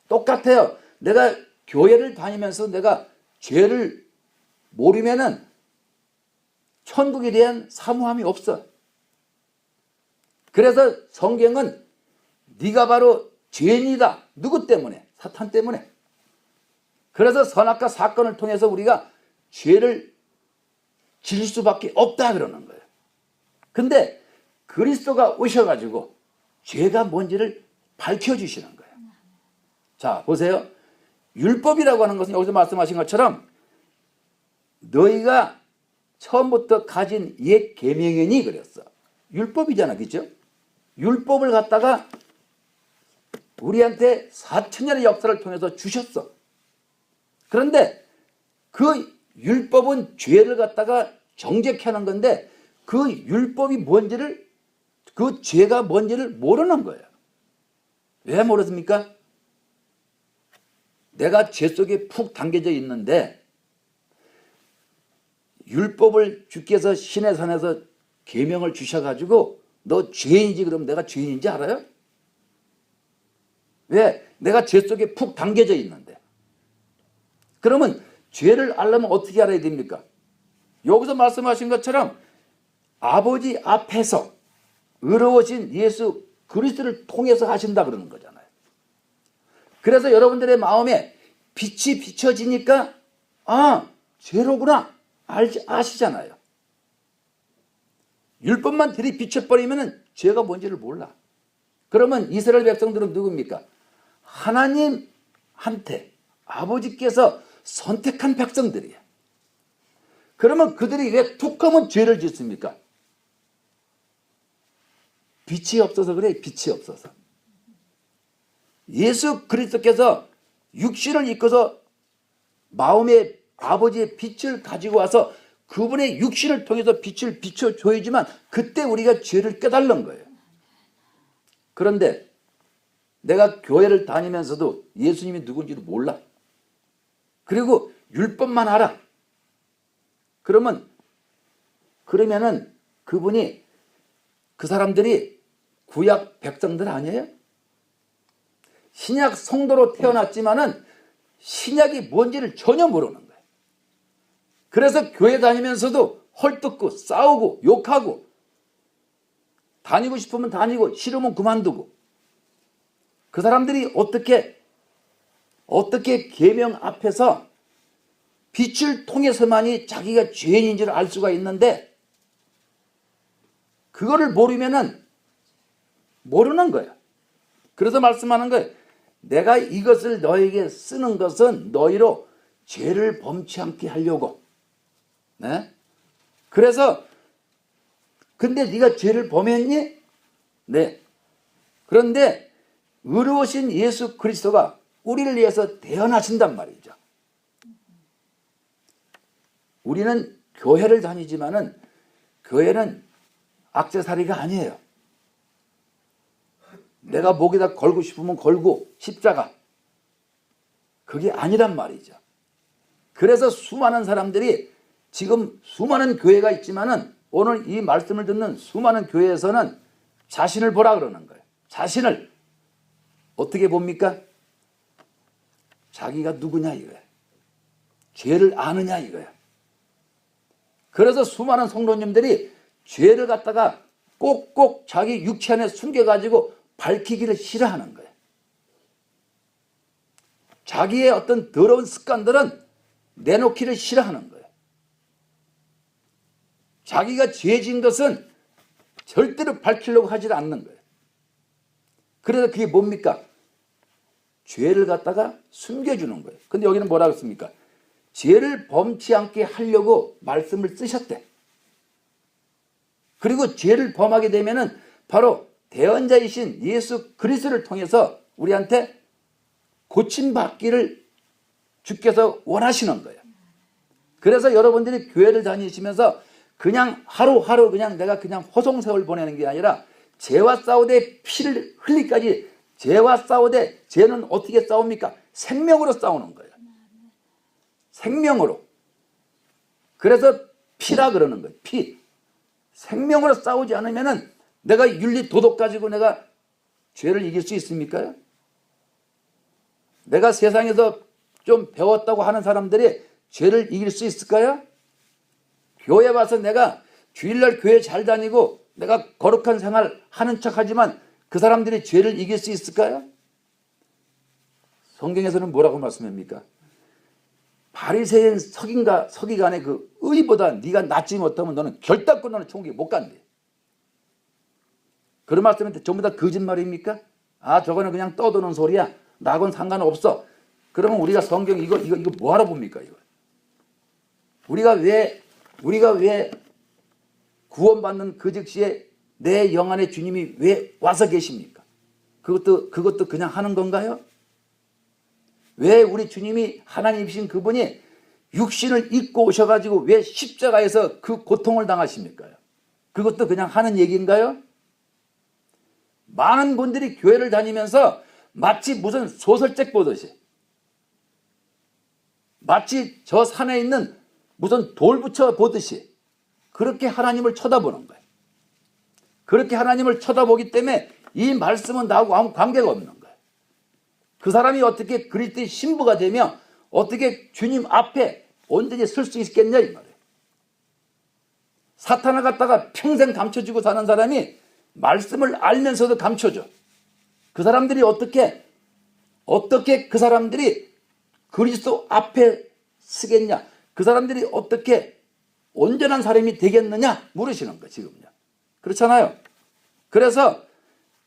똑같아요. 내가 교회를 다니면서 내가 죄를 모르면은 천국에 대한 사모함이 없어. 그래서 성경은 네가 바로 죄인이다. 누구 때문에? 사탄 때문에. 그래서 선악과 사건을 통해서 우리가 죄를 질 수밖에 없다 그러는 거예요. 근데 그리스도가 오셔가지고 죄가 뭔지를 밝혀주시는 거예요. 자, 보세요. 율법이라고 하는 것은 여기서 말씀하신 것처럼 너희가 처음부터 가진 옛 계명이니 그랬어. 율법이잖아, 그죠? 율법을 갖다가 우리한테 4천년의 역사를 통해서 주셨어. 그런데 그 율법은 죄를 갖다가 정죄케 하는 건데 그 율법이 뭔지를, 그 죄가 뭔지를 모르는 거예요. 왜 모르십니까? 내가 죄 속에 푹 담겨져 있는데 율법을 주께서 신의 산에서 계명을 주셔가지고 너 죄인이지 그러면 내가 죄인인지 알아요? 왜? 내가 죄 속에 푹 담겨져 있는데. 그러면 죄를 알려면 어떻게 알아야 됩니까? 여기서 말씀하신 것처럼 아버지 앞에서 의로우신 예수 그리스도를 통해서 하신다 그러는 거잖아요. 그래서 여러분들의 마음에 빛이 비춰지니까 아, 죄로구나 아시잖아요. 율법만 들이비춰버리면 죄가 뭔지를 몰라. 그러면 이스라엘 백성들은 누굽니까? 하나님한테 아버지께서 선택한 백성들이에요. 그러면 그들이 왜 툭 하면 죄를 짓습니까? 빛이 없어서 그래. 빛이 없어서. 예수 그리스도께서 육신을 입고서 마음의 아버지의 빛을 가지고 와서 그분의 육신을 통해서 빛을 비춰줘야지만 그때 우리가 죄를 깨달는 거예요. 그런데 내가 교회를 다니면서도 예수님이 누군지를 몰라. 그리고 율법만 알아. 그러면은 그분이 그 사람들이 구약 백성들 아니에요? 신약 성도로 태어났지만은 신약이 뭔지를 전혀 모르는 거예요. 그래서 교회 다니면서도 헐뜯고 싸우고 욕하고 다니고 싶으면 다니고 싫으면 그만두고 그 사람들이 어떻게 계명 앞에서 빛을 통해서만이 자기가 죄인인지를 알 수가 있는데 그거를 모르면은 모르는 거예요. 그래서 말씀하는 거예요. 내가 이것을 너에게 쓰는 것은 너희로 죄를 범치 않게 하려고. 네? 그래서 근데 네가 죄를 범했니? 네. 그런데 의로우신 예수 그리스도가 우리를 위해서 태어나신단 말이죠. 우리는 교회를 다니지만은 교회는 액세서리가 아니에요. 내가 목에다 걸고 싶으면 걸고 십자가. 그게 아니란 말이죠. 그래서 수많은 사람들이 지금 수많은 교회가 있지만은 오늘 이 말씀을 듣는 수많은 교회에서는 자신을 보라 그러는 거예요. 자신을 어떻게 봅니까? 자기가 누구냐 이거야. 죄를 아느냐 이거야. 그래서 수많은 성도님들이 죄를 갖다가 꼭꼭 자기 육체 안에 숨겨가지고 밝히기를 싫어하는 거예요. 자기의 어떤 더러운 습관들은 내놓기를 싫어하는 거예요. 자기가 죄진 것은 절대로 밝히려고 하지 않는 거예요. 그래서 그게 뭡니까? 죄를 갖다가 숨겨주는 거예요. 근데 여기는 뭐라고 했습니까? 죄를 범치 않게 하려고 말씀을 쓰셨대. 그리고 죄를 범하게 되면은 바로 대언자이신 예수 그리스도를 통해서 우리한테 고침받기를 주께서 원하시는 거예요. 그래서 여러분들이 교회를 다니시면서 그냥 하루하루 그냥 내가 그냥 호송세월 보내는 게 아니라 죄와 싸우되 피를 흘리까지 죄와 싸우되 죄는 어떻게 싸웁니까? 생명으로 싸우는 거예요. 생명으로. 그래서 피라 그러는 거예요. 피. 생명으로 싸우지 않으면은 내가 윤리 도덕 가지고 내가 죄를 이길 수 있습니까? 내가 세상에서 좀 배웠다고 하는 사람들이 죄를 이길 수 있을까요? 교회 와서 내가 주일날 교회 잘 다니고 내가 거룩한 생활 하는 척 하지만 그 사람들이 죄를 이길 수 있을까요? 성경에서는 뭐라고 말씀합니까? 바리새인 서기관의 그 의보다 네가 낫지 못하면 너는 결단코 너는 천국에 못 간대. 그런 말씀인데 전부 다 거짓말입니까? 아 저거는 그냥 떠도는 소리야. 나하고는 상관없어. 그러면 우리가 성경 이거 뭐하러 봅니까 이거? 우리가 왜 구원받는 그 즉시에 내 영 안에 주님이 왜 와서 계십니까? 그것도 그냥 하는 건가요? 왜 우리 주님이 하나님이신 그분이 육신을 입고 오셔가지고 왜 십자가에서 그 고통을 당하십니까? 그것도 그냥 하는 얘기인가요? 많은 분들이 교회를 다니면서 마치 무슨 소설책 보듯이 마치 저 산에 있는 무슨 돌 붙여 보듯이 그렇게 하나님을 쳐다보는 거예요. 그렇게 하나님을 쳐다보기 때문에 이 말씀은 나하고 아무 관계가 없는 거예요. 그 사람이 어떻게 그리스도의 신부가 되며 어떻게 주님 앞에 온전히 설 수 있겠냐 이 말이에요. 사탄을 갖다가 평생 감춰주고 사는 사람이 말씀을 알면서도 감춰줘. 그 사람들이 어떻게 그 사람들이 그리스도 앞에 서겠냐, 그 사람들이 어떻게 온전한 사람이 되겠느냐 물으시는 거예요. 지금요. 그렇잖아요. 그래서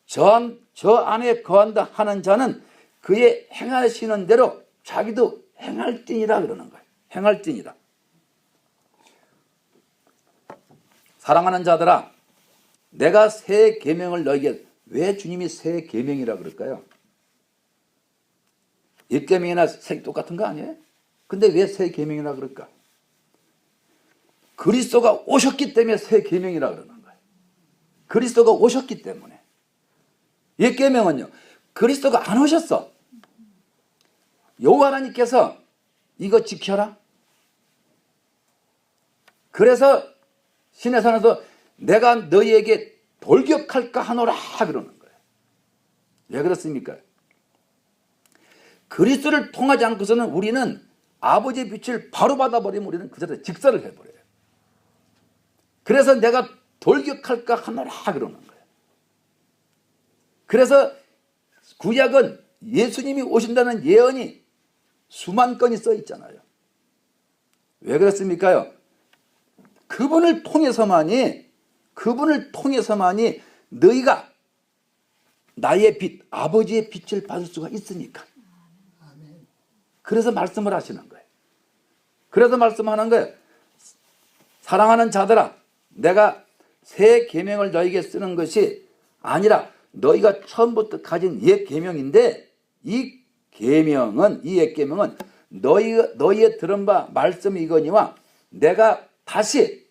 저 안에 거한다 하는 자는 그의 행하시는 대로 자기도 행할지니라 그러는 거예요. 행할지니라. 사랑하는 자들아, 내가 새 계명을 너에게, 왜 주님이 새 계명이라 그럴까요? 일 계명이나 새 똑같은 거 아니에요? 근데 왜 새 계명이라 그럴까? 그리스도가 오셨기 때문에 새 계명이라 그러는 거예요. 그리스도가 오셨기 때문에. 일 계명은요, 그리스도가 안 오셨어. 여호와 하나님께서 이거 지켜라. 그래서 신의 산에서 내가 너희에게 돌격할까 하노라 그러는 거예요. 왜 그렇습니까? 그리스도를 통하지 않고서는 우리는 아버지의 빛을 바로 받아버리면 우리는 그대로 직사를 해버려요. 그래서 내가 돌격할까 하노라 그러는 거예요. 그래서 구약은 예수님이 오신다는 예언이 수만 건이 써 있잖아요. 왜 그렇습니까요? 그분을 통해서만이 너희가 나의 빛, 아버지의 빛을 받을 수가 있으니까. 그래서 말씀을 하시는 거예요. 그래서 말씀하는 거예요. 사랑하는 자들아, 내가 새 계명을 너희에게 쓰는 것이 아니라 너희가 처음부터 가진 옛 계명인데, 이 계명은, 이 옛 계명은 너희의 들은 바 말씀이 이거니와 내가 다시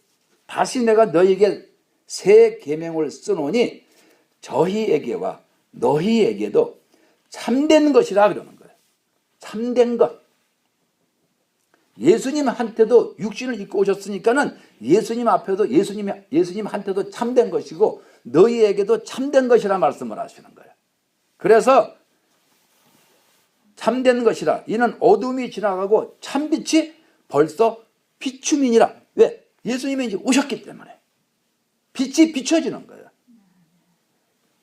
내가 너희에게 새 계명을 쓰노니 저희에게와 너희에게도 참된 것이라 그러는 거예요. 참된 것. 예수님한테도 육신을 입고 오셨으니까는 예수님 앞에도 예수님한테도 참된 것이고 너희에게도 참된 것이라 말씀을 하시는 거예요. 그래서 참된 것이라 이는 어둠이 지나가고 참빛이 벌써 비춤이니라. 왜? 예수님이 이제 오셨기 때문에 빛이 비춰지는 거예요.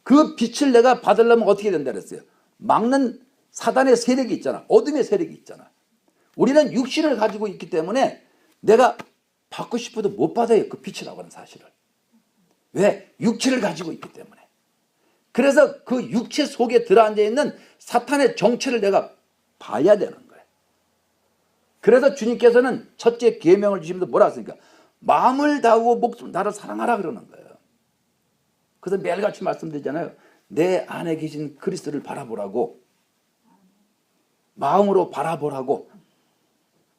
그 빛을 내가 받으려면 어떻게 된다 그랬어요? 막는 사단의 세력이 있잖아. 어둠의 세력이 있잖아. 우리는 육신을 가지고 있기 때문에 내가 받고 싶어도 못 받아요. 그 빛이라고 하는 사실을. 왜? 육체를 가지고 있기 때문에. 그래서 그 육체 속에 들어앉아 있는 사탄의 정체를 내가 봐야 되는 거예요. 그래서 주님께서는 첫째 계명을 주시면서 뭐라 했습니까? 마음을 다하고 목숨 나를 사랑하라 그러는 거예요. 그래서 매일같이 말씀드리잖아요. 내 안에 계신 그리스도를 바라보라고. 마음으로 바라보라고.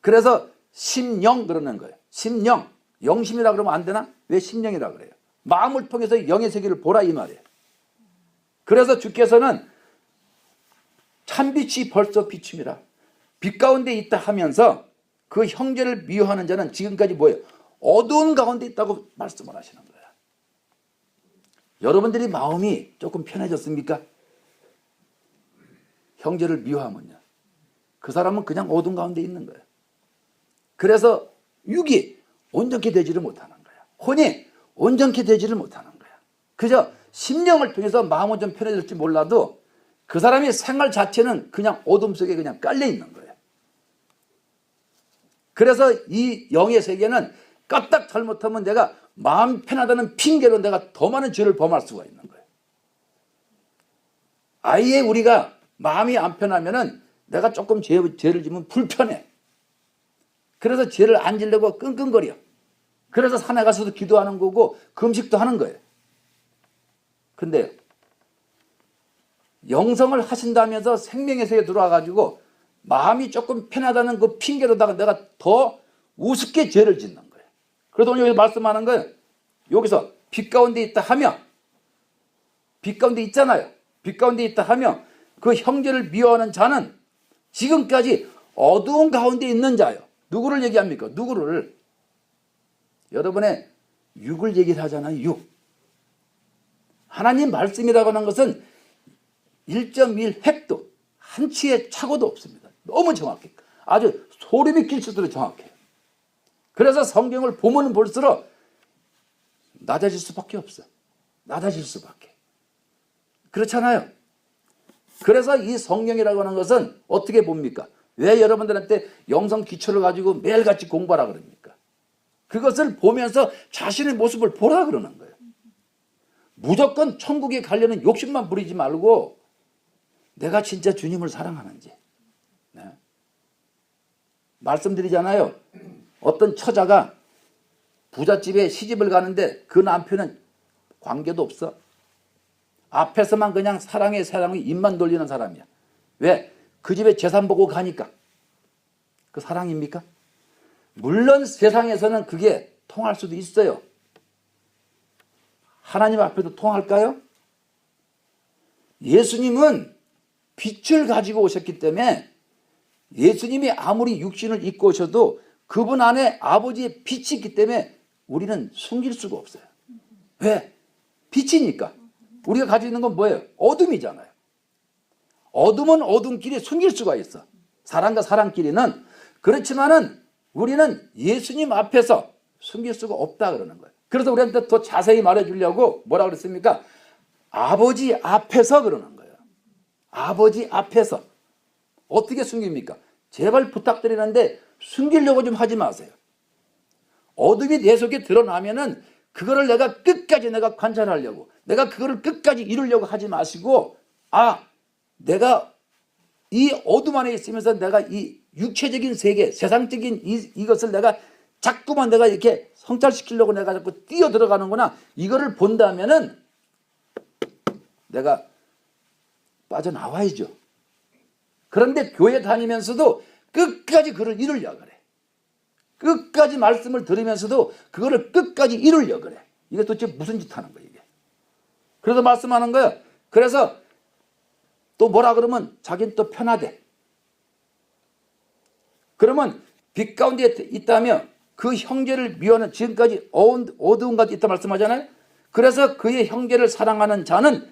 그래서 심령 그러는 거예요. 심령. 영심이라 그러면 안 되나? 왜 심령이라 그래요? 마음을 통해서 영의 세계를 보라 이 말이에요. 그래서 주께서는 참빛이 벌써 비춤이라. 빛 가운데 있다 하면서 그 형제를 미워하는 자는 지금까지 뭐예요? 어두운 가운데 있다고 말씀을 하시는 거예요. 여러분들이 마음이 조금 편해졌습니까? 형제를 미워하면요. 그 사람은 그냥 어두운 가운데 있는 거예요. 그래서 육이 온전케 되지를 못하는 거예요. 혼이 온전케 되지를 못하는 거예요. 그저 심령을 통해서 마음은 좀 편해질지 몰라도 그 사람의 생활 자체는 그냥 어둠 속에 그냥 깔려 있는 거예요. 그래서 이 영의 세계는 까딱 잘못하면 내가 마음 편하다는 핑계로 내가 더 많은 죄를 범할 수가 있는 거예요. 아예 우리가 마음이 안 편하면은 내가 조금 죄를 지면 불편해. 그래서 죄를 안 지려고 끙끙거려. 그래서 산에 가서도 기도하는 거고 금식도 하는 거예요. 근데 영성을 하신다면서 생명의 세계에 들어와가지고 마음이 조금 편하다는 그 핑계로다가 내가 더 우습게 죄를 짓는 거예요. 그래서 오늘 여기 말씀하는 거예요. 여기서 빛 가운데 있다 하며, 빛 가운데 있잖아요. 빛 가운데 있다 하며 그 형제를 미워하는 자는 지금까지 어두운 가운데 있는 자요. 누구를 얘기합니까? 누구를? 여러분의 육을 얘기를 하잖아요. 육. 하나님 말씀이라고 하는 것은 1.1 획도 한 치의 착오도 없습니다. 너무 정확해. 아주 소름이 끼칠 정확해요. 그래서 성경을 보면 볼수록 낮아질 수밖에 없어. 낮아질 수밖에. 그렇잖아요. 그래서 이 성경이라고 하는 것은 어떻게 봅니까? 왜 여러분들한테 영성 기초를 가지고 매일같이 공부하라 그럽니까? 그것을 보면서 자신의 모습을 보라 그러는 거예요. 무조건 천국에 가려는 욕심만 부리지 말고 내가 진짜 주님을 사랑하는지. 네. 말씀드리잖아요. 어떤 처자가 부잣집에 시집을 가는데 그 남편은 관계도 없어. 앞에서만 그냥 사랑해 사랑해 입만 돌리는 사람이야. 왜? 그 집에 재산 보고 가니까. 그 사랑입니까? 물론 세상에서는 그게 통할 수도 있어요. 하나님 앞에도 통할까요? 예수님은 빛을 가지고 오셨기 때문에 예수님이 아무리 육신을 입고 오셔도 그분 안에 아버지의 빛이 있기 때문에 우리는 숨길 수가 없어요. 왜? 빛이니까. 우리가 가지고 있는 건 뭐예요? 어둠이잖아요. 어둠은 어둠끼리 숨길 수가 있어. 사랑과 사랑끼리는. 그렇지만은 우리는 예수님 앞에서 숨길 수가 없다 그러는 거예요. 그래서 우리한테 더 자세히 말해주려고 뭐라 그랬습니까? 아버지 앞에서 그러는 거예요. 아버지 앞에서. 어떻게 숨깁니까? 제발 부탁드리는데 숨기려고 좀 하지 마세요. 어둠이 내 속에 드러나면은 그거를 내가 끝까지 내가 관찰하려고, 내가 그거를 끝까지 이루려고 하지 마시고, 내가 이 어둠 안에 있으면서 내가 이 육체적인 세계, 세상적인 이것을 내가 자꾸만 내가 이렇게 성찰시키려고 내가 자꾸 뛰어 들어가는구나. 이거를 본다면은 내가 빠져나와야죠. 그런데 교회 다니면서도 끝까지 그걸 이루려고 그래. 끝까지 말씀을 들으면서도 그거를 끝까지 이루려고 그래. 이게 도대체 무슨 짓 하는 거야, 이게. 그래서 말씀하는 거예요. 그래서 또 뭐라 그러면 자기는 또 편하대. 그러면 빛 가운데 있다며 그 형제를 미워하는, 지금까지 어두운 가운데 있다 말씀하잖아요. 그래서 그의 형제를 사랑하는 자는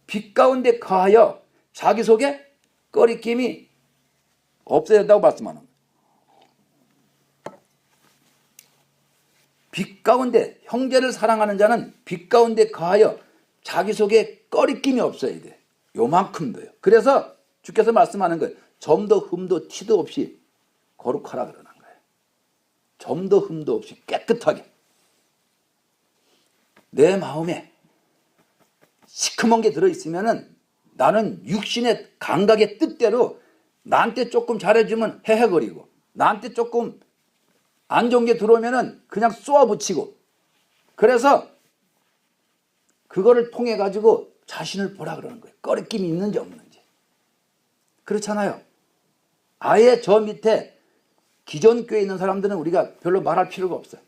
빛 가운데 거하여 자기 속에 꺼리낌이 없어야 된다고 말씀하는 거예요. 빛 가운데, 형제를 사랑하는 자는 빛 가운데 거하여 자기 속에 꺼리낌이 없어야 돼. 요만큼도요. 그래서 주께서 말씀하는 거예요. 점도 흠도 티도 없이 거룩하라 그러는 거예요. 점도 흠도 없이 깨끗하게. 내 마음에 시커먼 게 들어있으면은 나는 육신의 감각의 뜻대로 나한테 조금 잘해주면 헤헤거리고, 나한테 조금 안 좋은 게 들어오면은 그냥 쏘아붙이고, 그래서 그거를 통해 가지고 자신을 보라 그러는 거예요. 꺼리낌이 있는지 없는지. 그렇잖아요. 아예 저 밑에 기존 교회에 있는 사람들은 우리가 별로 말할 필요가 없어요.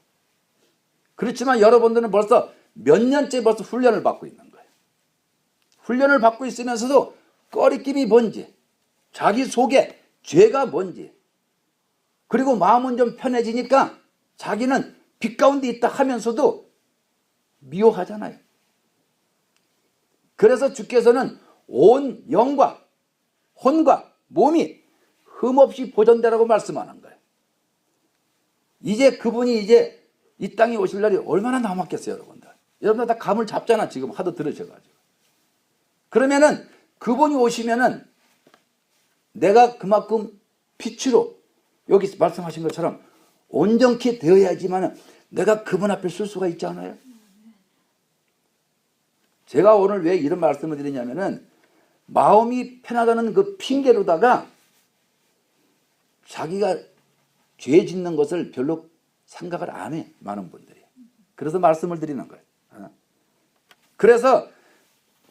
그렇지만 여러분들은 벌써 몇 년째 벌써 훈련을 받고 있는 거예요. 훈련을 받고 있으면서도 꺼리낌이 뭔지, 자기 속에 죄가 뭔지, 그리고 마음은 좀 편해지니까 자기는 빛 가운데 있다 하면서도 미워하잖아요. 그래서 주께서는 온 영과 혼과 몸이 흠없이 보존되라고 말씀하는 거예요. 이제 그분이 이제 이 땅에 오실 날이 얼마나 남았겠어요, 여러분들. 여러분들 다 감을 잡잖아, 지금 하도 들으셔가지고. 그러면은 그분이 오시면은 내가 그만큼 빛으로 여기 말씀하신 것처럼 온전케 되어야지만 내가 그분 앞에 쓸 수가 있지 않아요? 제가 오늘 왜 이런 말씀을 드리냐면은 마음이 편하다는 그 핑계로다가 자기가 죄 짓는 것을 별로 생각을 안 해, 많은 분들이. 그래서 말씀을 드리는 거예요. 그래서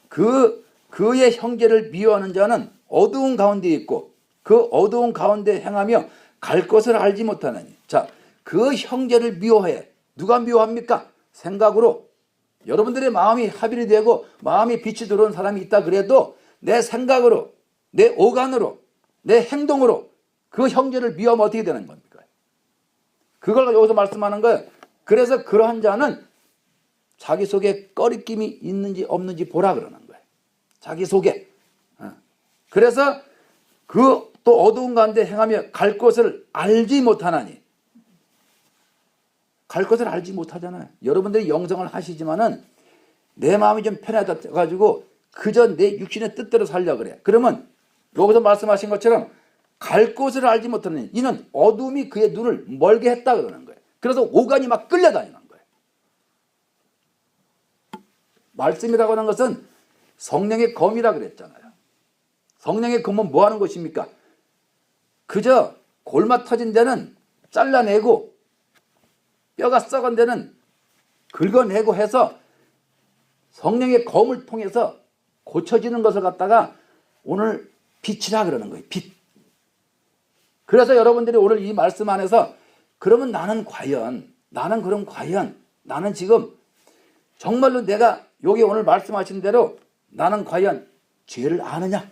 그의 형제를 미워하는 자는 어두운 가운데 있고 그 어두운 가운데 행하며 갈 것을 알지 못하느니. 자, 그 형제를 미워해. 누가 미워합니까? 생각으로. 여러분들의 마음이 합일이 되고 마음이 빛이 들어오는 사람이 있다 그래도 내 생각으로, 내 오간으로, 내 행동으로 그 형제를 미워하면 어떻게 되는 겁니까? 그걸 여기서 말씀하는 거예요. 그래서 그러한 자는 자기 속에 꺼리낌이 있는지 없는지 보라 그러는 거예요. 자기 속에. 그래서 그 또 어두운 가운데 행하며 갈 곳을 알지 못하나니. 갈 것을 알지 못하잖아요. 여러분들이 영성을 하시지만은 내 마음이 좀 편해져가지고 그저 내 육신의 뜻대로 살려 그래. 그러면 여기서 말씀하신 것처럼 갈 곳을 알지 못하는 이는 어둠이 그의 눈을 멀게 했다 그러는 거예요. 그래서 오간이 막 끌려다니는 거예요. 말씀이라고 하는 것은 성령의 검이라 그랬잖아요. 성령의 검은 뭐 하는 것입니까? 그저 골마 터진 데는 잘라내고 뼈가 썩은 데는 긁어내고 해서 성령의 검을 통해서 고쳐지는 것을 갖다가 오늘 빛이라 그러는 거예요. 빛. 그래서 여러분들이 오늘 이 말씀 안에서 그러면 나는 지금 정말로 내가 여기 오늘 말씀하신 대로 나는 과연 죄를 아느냐?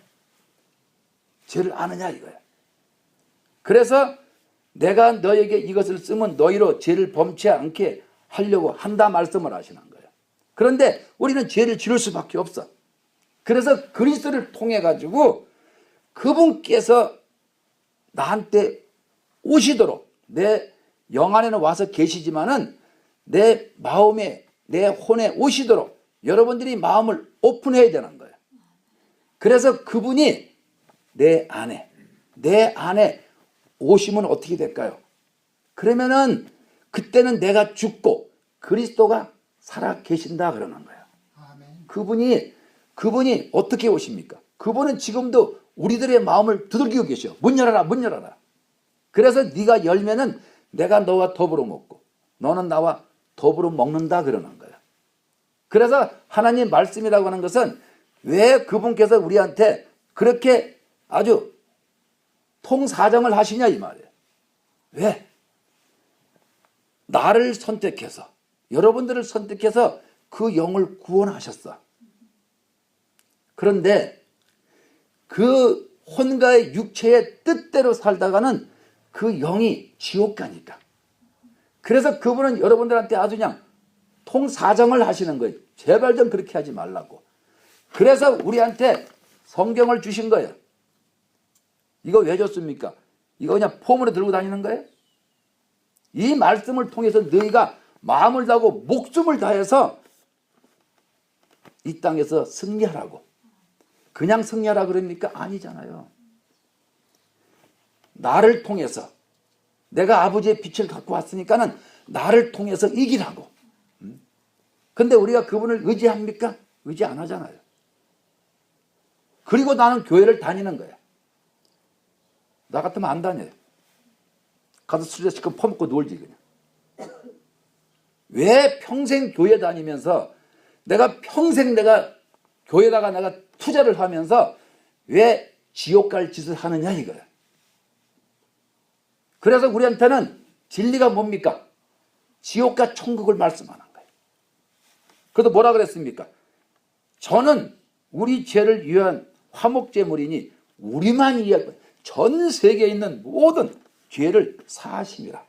죄를 아느냐 이거야. 그래서 내가 너에게 이것을 쓰면 너희로 죄를 범치 않게 하려고 한다 말씀을 하시는 거예요. 그런데 우리는 죄를 지을 수밖에 없어. 그래서 그리스도를 통해 가지고 그분께서 나한테 오시도록 내 영 안에는 와서 계시지만은 내 마음에 내 혼에 오시도록 여러분들이 마음을 오픈해야 되는 거예요. 그래서 그분이 내 안에 오시면 어떻게 될까요? 그러면은 그때는 내가 죽고 그리스도가 살아 계신다 그러는 거예요. 그분이 어떻게 오십니까? 그분은 지금도 우리들의 마음을 두들기고 계셔. 문 열어라, 문 열어라. 그래서 네가 열면은 내가 너와 더불어 먹고 너는 나와 더불어 먹는다 그러는 거예요. 그래서 하나님 말씀이라고 하는 것은 왜 그분께서 우리한테 그렇게 아주 통사정을 하시냐 이 말이에요. 왜? 나를 선택해서 여러분들을 선택해서 그 영을 구원하셨어. 그런데 그 혼과의 육체의 뜻대로 살다가는 그 영이 지옥 가니까. 그래서 그분은 여러분들한테 아주 그냥 통사정을 하시는 거예요. 제발 좀 그렇게 하지 말라고. 그래서 우리한테 성경을 주신 거예요. 이거 왜 줬습니까? 이거 그냥 폼으로 들고 다니는 거예요? 이 말씀을 통해서 너희가 마음을 다하고 목숨을 다해서 이 땅에서 승리하라고. 그냥 승리하라 그럽니까? 아니잖아요. 나를 통해서 내가 아버지의 빛을 갖고 왔으니까는 나를 통해서 이기라고. 근데 우리가 그분을 의지합니까? 의지 안 하잖아요. 그리고 나는 교회를 다니는 거야. 나 같으면 안 다녀요. 가서 술 시켜 퍼먹고 놀지 그냥. 왜 평생 교회 다니면서 내가 평생 내가 교회다가 내가 투자를 하면서 왜 지옥 갈 짓을 하느냐 이거야. 그래서 우리한테는 진리가 뭡니까? 지옥과 천국을 말씀하는 거예요. 그래서 뭐라 그랬습니까? 저는 우리 죄를 위한 화목제물이니 우리만 위할 거예요. 전 세계에 있는 모든 죄를 사하심이라.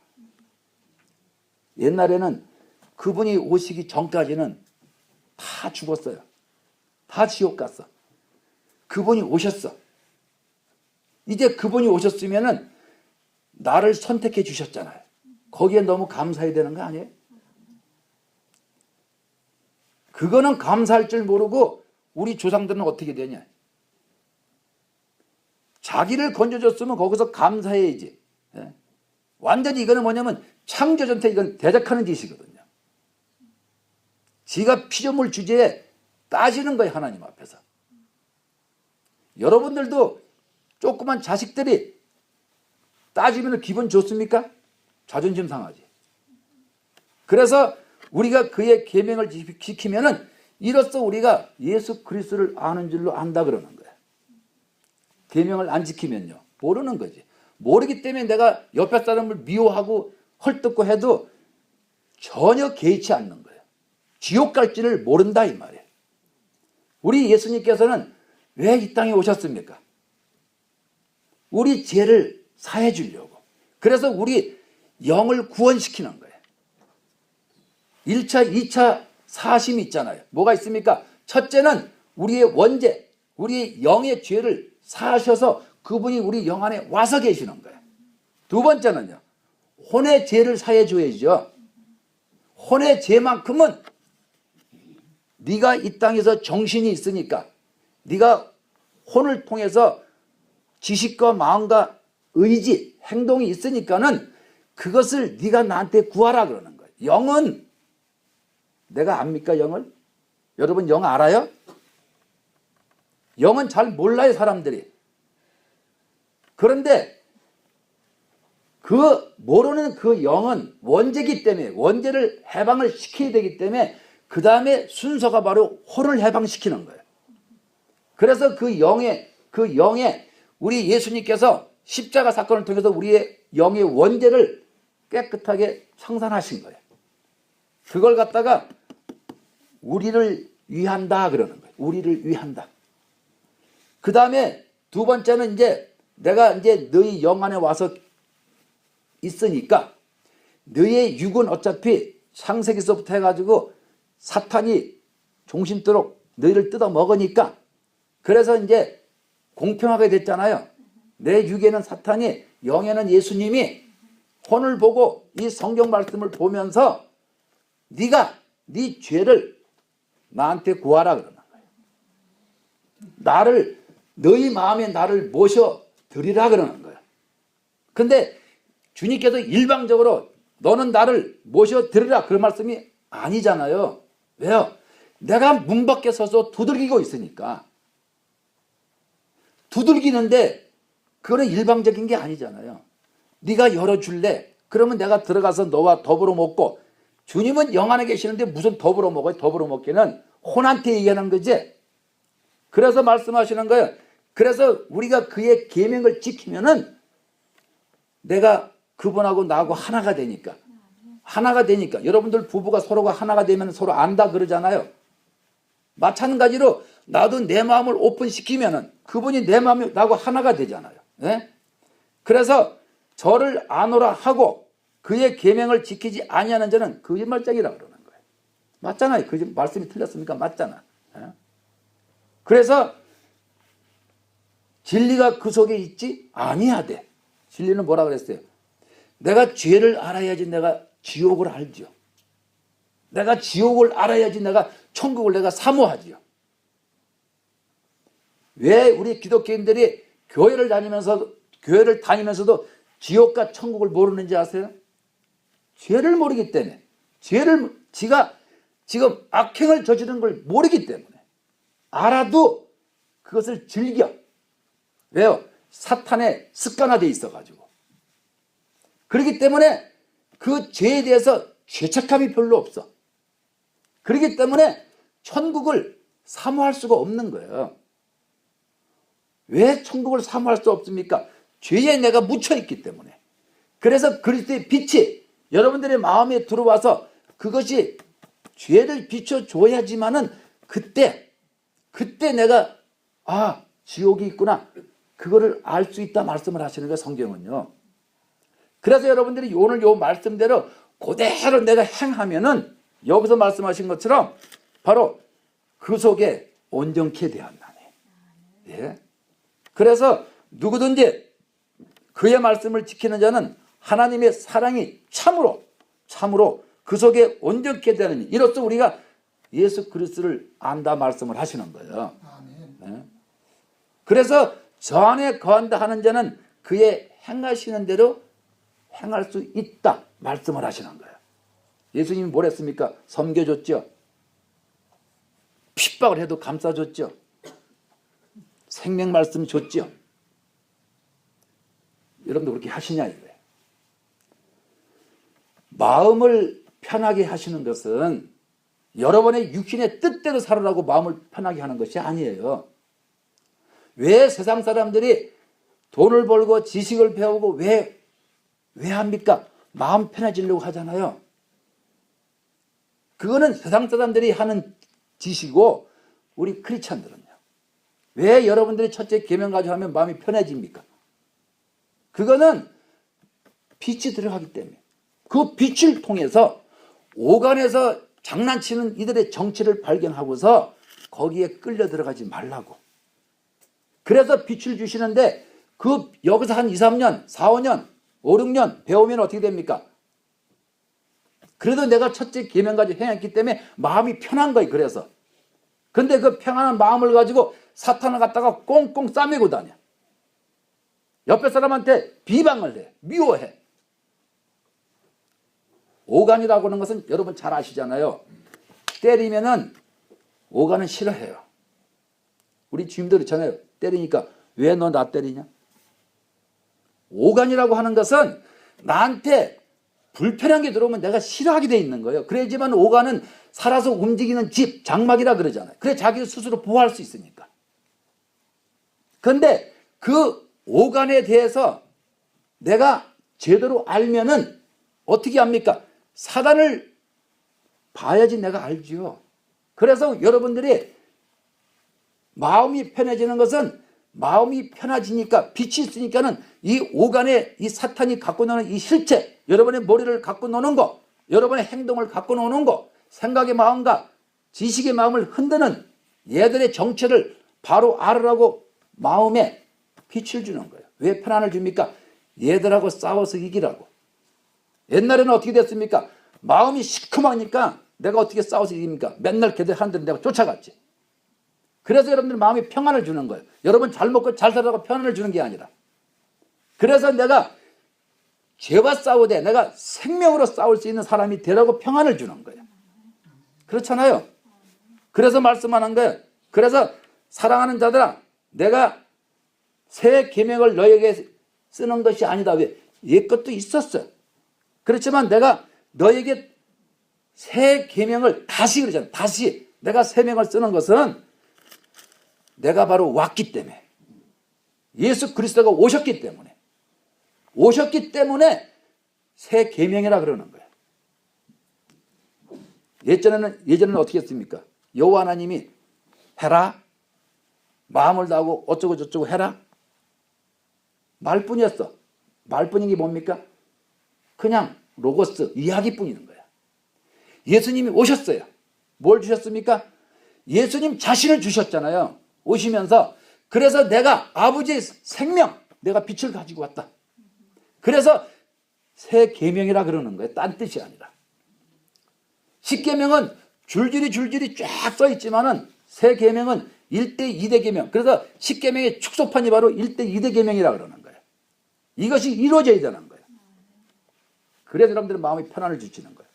옛날에는 그분이 오시기 전까지는 다 죽었어요. 다 지옥 갔어. 그분이 오셨어. 이제 그분이 오셨으면은 나를 선택해 주셨잖아요. 거기에 너무 감사해야 되는 거 아니에요? 그거는 감사할 줄 모르고 우리 조상들은 어떻게 되냐? 자기를 건져줬으면 거기서 감사해야지. 예? 완전히 이거는 뭐냐면 창조전태 이건 대적하는 짓이거든요. 지가 피조물 주제에 따지는 거예요. 하나님 앞에서. 여러분들도 조그만 자식들이 따지면 기분 좋습니까? 자존심 상하지. 그래서 우리가 그의 계명을 지키면은 이로써 우리가 예수 그리스도를 아는 줄로 안다 그러는 거예요. 계명을 안 지키면요. 모르는 거지. 모르기 때문에 내가 옆에 사람을 미워하고 헐뜯고 해도 전혀 개의치 않는 거예요. 지옥 갈지를 모른다 이 말이에요. 우리 예수님께서는 왜 이 땅에 오셨습니까? 우리 죄를 사해 주려고. 그래서 우리 영을 구원시키는 거예요. 1차, 2차 사심이 있잖아요. 뭐가 있습니까? 첫째는 우리의 원죄, 우리 영의 죄를 사하셔서 그분이 우리 영 안에 와서 계시는 거예요. 두 번째는요, 혼의 죄를 사해 줘야죠. 혼의 죄만큼은 네가 이 땅에서 정신이 있으니까, 네가 혼을 통해서 지식과 마음과 의지, 행동이 있으니까는 그것을 네가 나한테 구하라 그러는 거예요. 영은 내가 압니까, 영을? 여러분 영 알아요? 영은 잘 몰라요, 사람들이. 그런데 그 모르는 그 영은 원죄이기 때문에, 원죄를 해방을 시켜야 되기 때문에 그 다음에 순서가 바로 혼을 해방시키는 거예요. 그래서 그 영에 우리 예수님께서 십자가 사건을 통해서 우리의 영의 원죄를 깨끗하게 청산하신 거예요. 그걸 갖다가 우리를 위한다 그러는 거예요. 우리를 위한다. 그 다음에 두 번째는 이제 내가 이제 너희 영 안에 와서 있으니까 너의 육은 어차피 창세기서부터 해가지고 사탄이 종신토록 너희를 뜯어 먹으니까, 그래서 이제 공평하게 됐잖아요. 내 육에는 사탄이, 영에는 예수님이 혼을 보고 이 성경 말씀을 보면서 네가 네 죄를 나한테 구하라 그러는 거예요. 너희 마음에 나를 모셔 드리라 그러는 거예요. 근데 주님께서 일방적으로 너는 나를 모셔 드리라 그런 말씀이 아니잖아요. 왜요? 내가 문 밖에 서서 두들기고 있으니까. 두들기는데 그거는 일방적인 게 아니잖아요. 네가 열어줄래? 그러면 내가 들어가서 너와 더불어 먹고, 주님은 영 안에 계시는데 무슨 더불어 먹어요? 더불어 먹기는 혼한테 얘기하는 거지. 그래서 말씀하시는 거예요. 그래서 우리가 그의 계명을 지키면은 내가 그분하고 나하고 하나가 되니까. 하나가 되니까. 여러분들 부부가 서로가 하나가 되면 서로 안다 그러잖아요. 마찬가지로 나도 내 마음을 오픈시키면은 그분이 내 마음이 나하고 하나가 되잖아요. 예? 그래서 저를 아노라 하고 그의 계명을 지키지 아니하는 자는 거짓말쟁이라고 그러는 거예요. 맞잖아요. 그 말씀이 틀렸습니까? 맞잖아. 예? 그래서 진리가 그 속에 있지 아니하되, 진리는 뭐라 그랬어요? 내가 죄를 알아야지 내가 지옥을 알죠. 내가 지옥을 알아야지 내가 천국을 내가 사모하지요. 왜 우리 기독교인들이 교회를 다니면서도 지옥과 천국을 모르는지 아세요? 죄를 모르기 때문에. 지가 지금 악행을 저지른 걸 모르기 때문에. 알아도 그것을 즐겨. 왜요? 사탄의 습관화되어 있어가지고. 그렇기 때문에 그 죄에 대해서 죄책감이 별로 없어. 그렇기 때문에 천국을 사모할 수가 없는 거예요. 왜 천국을 사모할 수 없습니까? 죄에 내가 묻혀있기 때문에. 그래서 그리스도의 빛이 여러분들의 마음에 들어와서 그것이 죄를 비춰줘야지만은 그때 내가 지옥이 있구나, 그거를 알 수 있다 말씀을 하시는 거예요, 성경은요. 그래서 여러분들이 오늘 요 말씀대로 그대로 내가 행하면은 여기서 말씀하신 것처럼 바로 그 속에 온전케 되었나니. 예. 그래서 누구든지 그의 말씀을 지키는 자는 하나님의 사랑이 참으로 그 속에 온전케 되느니, 이로써 우리가 예수 그리스도를 안다 말씀을 하시는 거예요. 예. 그래서 저 안에 거한다 하는 자는 그의 행하시는 대로 행할 수 있다 말씀을 하시는 거예요. 예수님이 뭘 했습니까? 섬겨줬죠. 핍박을 해도 감싸줬죠. 생명 말씀 줬죠. 여러분도 그렇게 하시냐 이거예요. 마음을 편하게 하시는 것은 여러분의 육신의 뜻대로 살으라고 마음을 편하게 하는 것이 아니에요. 왜 세상 사람들이 돈을 벌고 지식을 배우고 왜 합니까? 마음 편해지려고 하잖아요. 그거는 세상 사람들이 하는 짓이고, 우리 크리스찬들은요. 왜 여러분들이 첫째 계명 가지고 하면 마음이 편해집니까? 그거는 빛이 들어가기 때문에, 그 빛을 통해서 오간에서 장난치는 이들의 정체를 발견하고서 거기에 끌려 들어가지 말라고. 그래서 빛을 주시는데 그 여기서 한 2, 3년, 4, 5년, 5, 6년 배우면 어떻게 됩니까? 그래도 내가 첫째 계명까지 행했기 때문에 마음이 편한 거예요. 그래서. 근데 그 평안한 마음을 가지고 사탄을 갖다가 꽁꽁 싸매고 다녀. 옆에 사람한테 비방을 해. 미워해. 오간이라고 하는 것은 여러분 잘 아시잖아요. 때리면은 오간은 싫어해요. 우리 주님들 있잖아요. 때리니까 왜 너 나 때리냐? 오간이라고 하는 것은 나한테 불편한 게 들어오면 내가 싫어하게 돼 있는 거예요. 그래야지만 오간은 살아서 움직이는 집, 장막이라 그러잖아요. 그래 자기 스스로 보호할 수 있으니까. 그런데 그 오간에 대해서 내가 제대로 알면은 어떻게 합니까? 사단을 봐야지 내가 알지요. 그래서 여러분들이 마음이 편해지는 것은 마음이 편해지니까 빛이 있으니까는 이 오간에 이 사탄이 갖고 노는 이 실체, 여러분의 머리를 갖고 노는 거, 여러분의 행동을 갖고 노는 거, 생각의 마음과 지식의 마음을 흔드는 얘들의 정체를 바로 알으라고 마음에 빛을 주는 거예요. 왜 편안을 줍니까? 얘들하고 싸워서 이기라고. 옛날에는 어떻게 됐습니까? 마음이 시커머니까 내가 어떻게 싸워서 이깁니까? 맨날 걔들 하는 대로 내가 쫓아갔지. 그래서 여러분들 마음이 평안을 주는 거예요. 여러분 잘 먹고 잘 살라고 평안을 주는 게 아니라. 그래서 내가 죄와 싸우되 내가 생명으로 싸울 수 있는 사람이 되라고 평안을 주는 거예요. 그렇잖아요. 그래서 말씀하는 거예요. 그래서 사랑하는 자들아, 내가 새 계명을 너에게 쓰는 것이 아니다. 왜? 옛 것도 있었어요. 그렇지만 내가 너에게 새 계명을 다시 그러잖아요. 다시 내가 새 명을 쓰는 것은 내가 바로 왔기 때문에, 예수 그리스도가 오셨기 때문에 새 계명이라 그러는 거예요. 예전에는 어떻게 했습니까? 여호와 하나님이 해라, 마음을 다하고 어쩌고 저쩌고 해라, 말뿐이었어. 말뿐인 게 뭡니까? 그냥 로고스, 이야기뿐인 거야. 예수님이 오셨어요. 뭘 주셨습니까? 예수님 자신을 주셨잖아요. 오시면서. 그래서 내가 아버지의 생명, 내가 빛을 가지고 왔다. 그래서 새 계명이라 그러는 거예요. 딴 뜻이 아니라. 십계명은 줄줄이 쫙 써 있지만은 새 계명은 1대 2대 계명. 그래서 십계명의 축소판이 바로 1대 2대 계명이라 그러는 거예요. 이것이 이루어져야 되는 거예요. 그래서 여러분들은 마음이 편안을 주시는 거예요.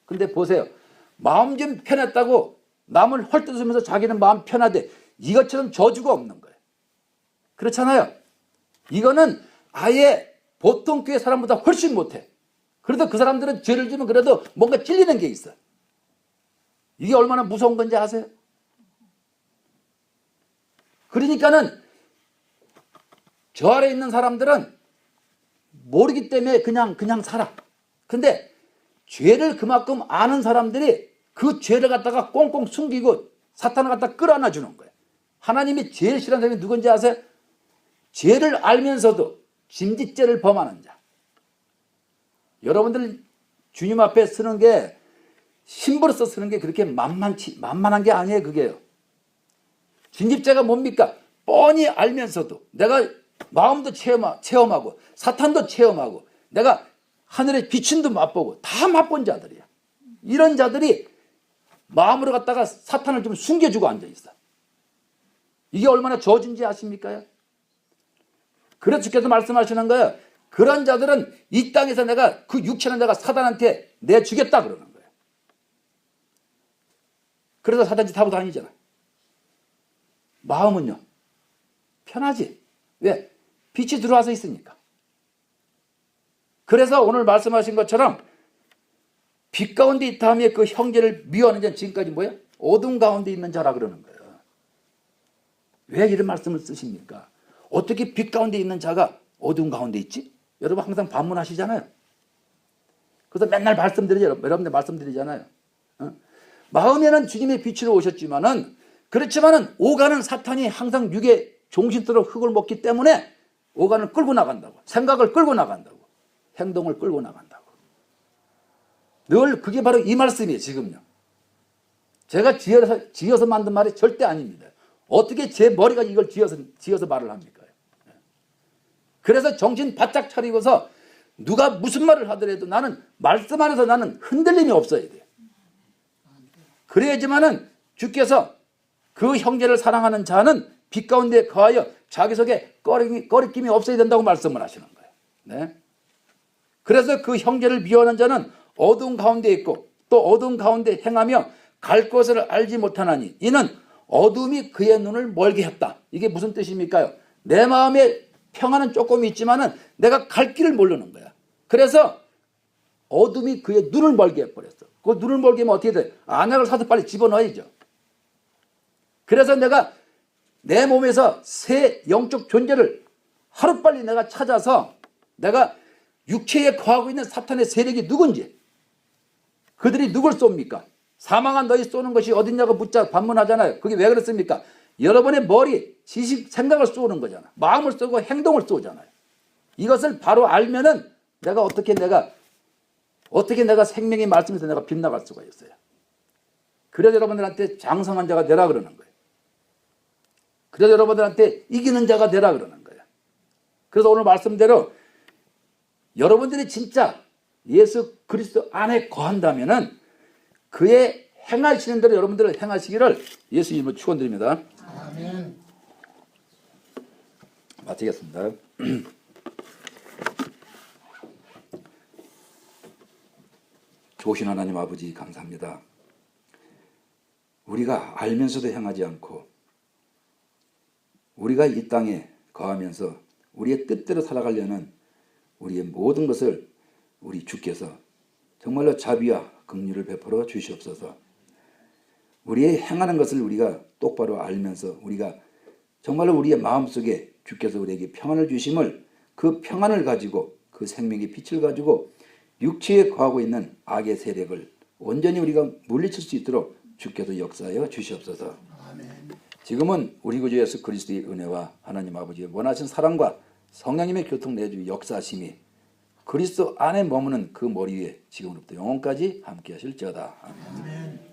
근데 보세요. 마음 좀 편했다고 남을 헐뜯으면서 자기는 마음 편하대. 이것처럼 저주가 없는 거예요. 그렇잖아요. 이거는 아예 보통 교회 사람보다 훨씬 못해. 그래도 그 사람들은 죄를 지면 그래도 뭔가 찔리는 게 있어. 이게 얼마나 무서운 건지 아세요? 그러니까는 저 아래 있는 사람들은 모르기 때문에 그냥 살아. 근데 죄를 그만큼 아는 사람들이 그 죄를 갖다가 꽁꽁 숨기고 사탄을 갖다 끌어안아 주는 거예요. 하나님이 제일 싫어하는 사람이 누군지 아세요? 죄를 알면서도 짐짓죄를 범하는 자. 여러분들 주님 앞에 쓰는 게 심부로서 쓰는 게 그렇게 만만한 게 아니에요. 그게요. 진집죄가 뭡니까? 뻔히 알면서도 내가 마음도 체험하고 사탄도 체험하고 내가 하늘의 비춘도 맛보고 다 맛본 자들이야. 이런 자들이 마음으로 갖다가 사탄을 좀 숨겨주고 앉아있어. 이게 얼마나 저주인지 아십니까? 그래서 주께서 말씀하시는 거예요. 그런 자들은 이 땅에서 내가 그 육체는 내가 사단한테 내주겠다 그러는 거예요. 그래서 사단짓 하고 다니잖아. 마음은요 편하지. 왜? 빛이 들어와서 있으니까. 그래서 오늘 말씀하신 것처럼 빛 가운데 있다 하며 그 형제를 미워하는 자는 지금까지 뭐예요? 어둠 가운데 있는 자라 그러는 거예요. 왜 이런 말씀을 쓰십니까? 어떻게 빛 가운데 있는 자가 어둠 가운데 있지? 여러분 항상 반문하시잖아요. 그래서 맨날 여러분들 말씀드리잖아요. 마음에는 주님의 빛으로 오셨지만은 그렇지만은 오간은 사탄이 항상 육의 종신대로 흙을 먹기 때문에 오간을 끌고 나간다고. 생각을 끌고 나간다고. 행동을 끌고 나간다고. 늘 그게 바로 이 말씀이에요. 지금요. 제가 지어서 만든 말이 절대 아닙니다. 어떻게 제 머리가 이걸 지어서 말을 합니까? 그래서 정신 바짝 차리고서 누가 무슨 말을 하더라도 나는 말씀 안에서 나는 흔들림이 없어야 돼요. 그래야지만은 주께서 그 형제를 사랑하는 자는 빛 가운데 거하여 자기 속에 꺼리낌이 없어야 된다고 말씀을 하시는 거예요. 네? 그래서 그 형제를 미워하는 자는 어두운 가운데 있고 또 어두운 가운데 행하며 갈 곳을 알지 못하나니 이는 어둠이 그의 눈을 멀게 했다. 이게 무슨 뜻입니까? 내 마음에 평안은 조금 있지만은 내가 갈 길을 모르는 거야. 그래서 어둠이 그의 눈을 멀게 해버렸어. 그 눈을 멀게 하면 어떻게 돼? 안약을 사서 빨리 집어넣어야죠. 그래서 내가 내 몸에서 새 영적 존재를 하루빨리 내가 찾아서 내가 육체에 거하고 있는 사탄의 세력이 누군지, 그들이 누굴 쏩니까? 사망한 너희 쏘는 것이 어딨냐고 묻자 반문하잖아요. 그게 왜 그렇습니까? 여러분의 머리, 지식, 생각을 쏘는 거잖아. 마음을 쏘고 행동을 쏘잖아요. 이것을 바로 알면은 내가 어떻게 내가 생명의 말씀에서 내가 빗나갈 수가 있어요. 그래서 여러분들한테 장성한 자가 되라 그러는 거예요. 그래서 여러분들한테 이기는 자가 되라 그러는 거예요. 그래서 오늘 말씀대로 여러분들이 진짜 예수 그리스도 안에 거한다면은 그의 행하시는 대로 여러분들을 행하시기를 예수 이름으로 축원드립니다. 아멘. 마치겠습니다. 좋으신 하나님 아버지 감사합니다. 우리가 알면서도 행하지 않고 우리가 이 땅에 거하면서 우리의 뜻대로 살아가려는 우리의 모든 것을 우리 주께서 정말로 자비와 긍휼을 베풀어 주시옵소서. 우리의 행하는 것을 우리가 똑바로 알면서 우리가 정말로 우리의 마음속에 주께서 우리에게 평안을 주심을, 그 평안을 가지고 그 생명의 빛을 가지고 육체에 거하고 있는 악의 세력을 온전히 우리가 물리칠 수 있도록 주께서 역사하여 주시옵소서. 아멘. 지금은 우리 구주 예수 그리스도의 은혜와 하나님 아버지의 원하신 사랑과 성령님의 교통 내주 역사하심이 그리스도 안에 머무는 그 머리 위에 지금부터 영원까지 함께 하실지어다. 아멘. 아멘.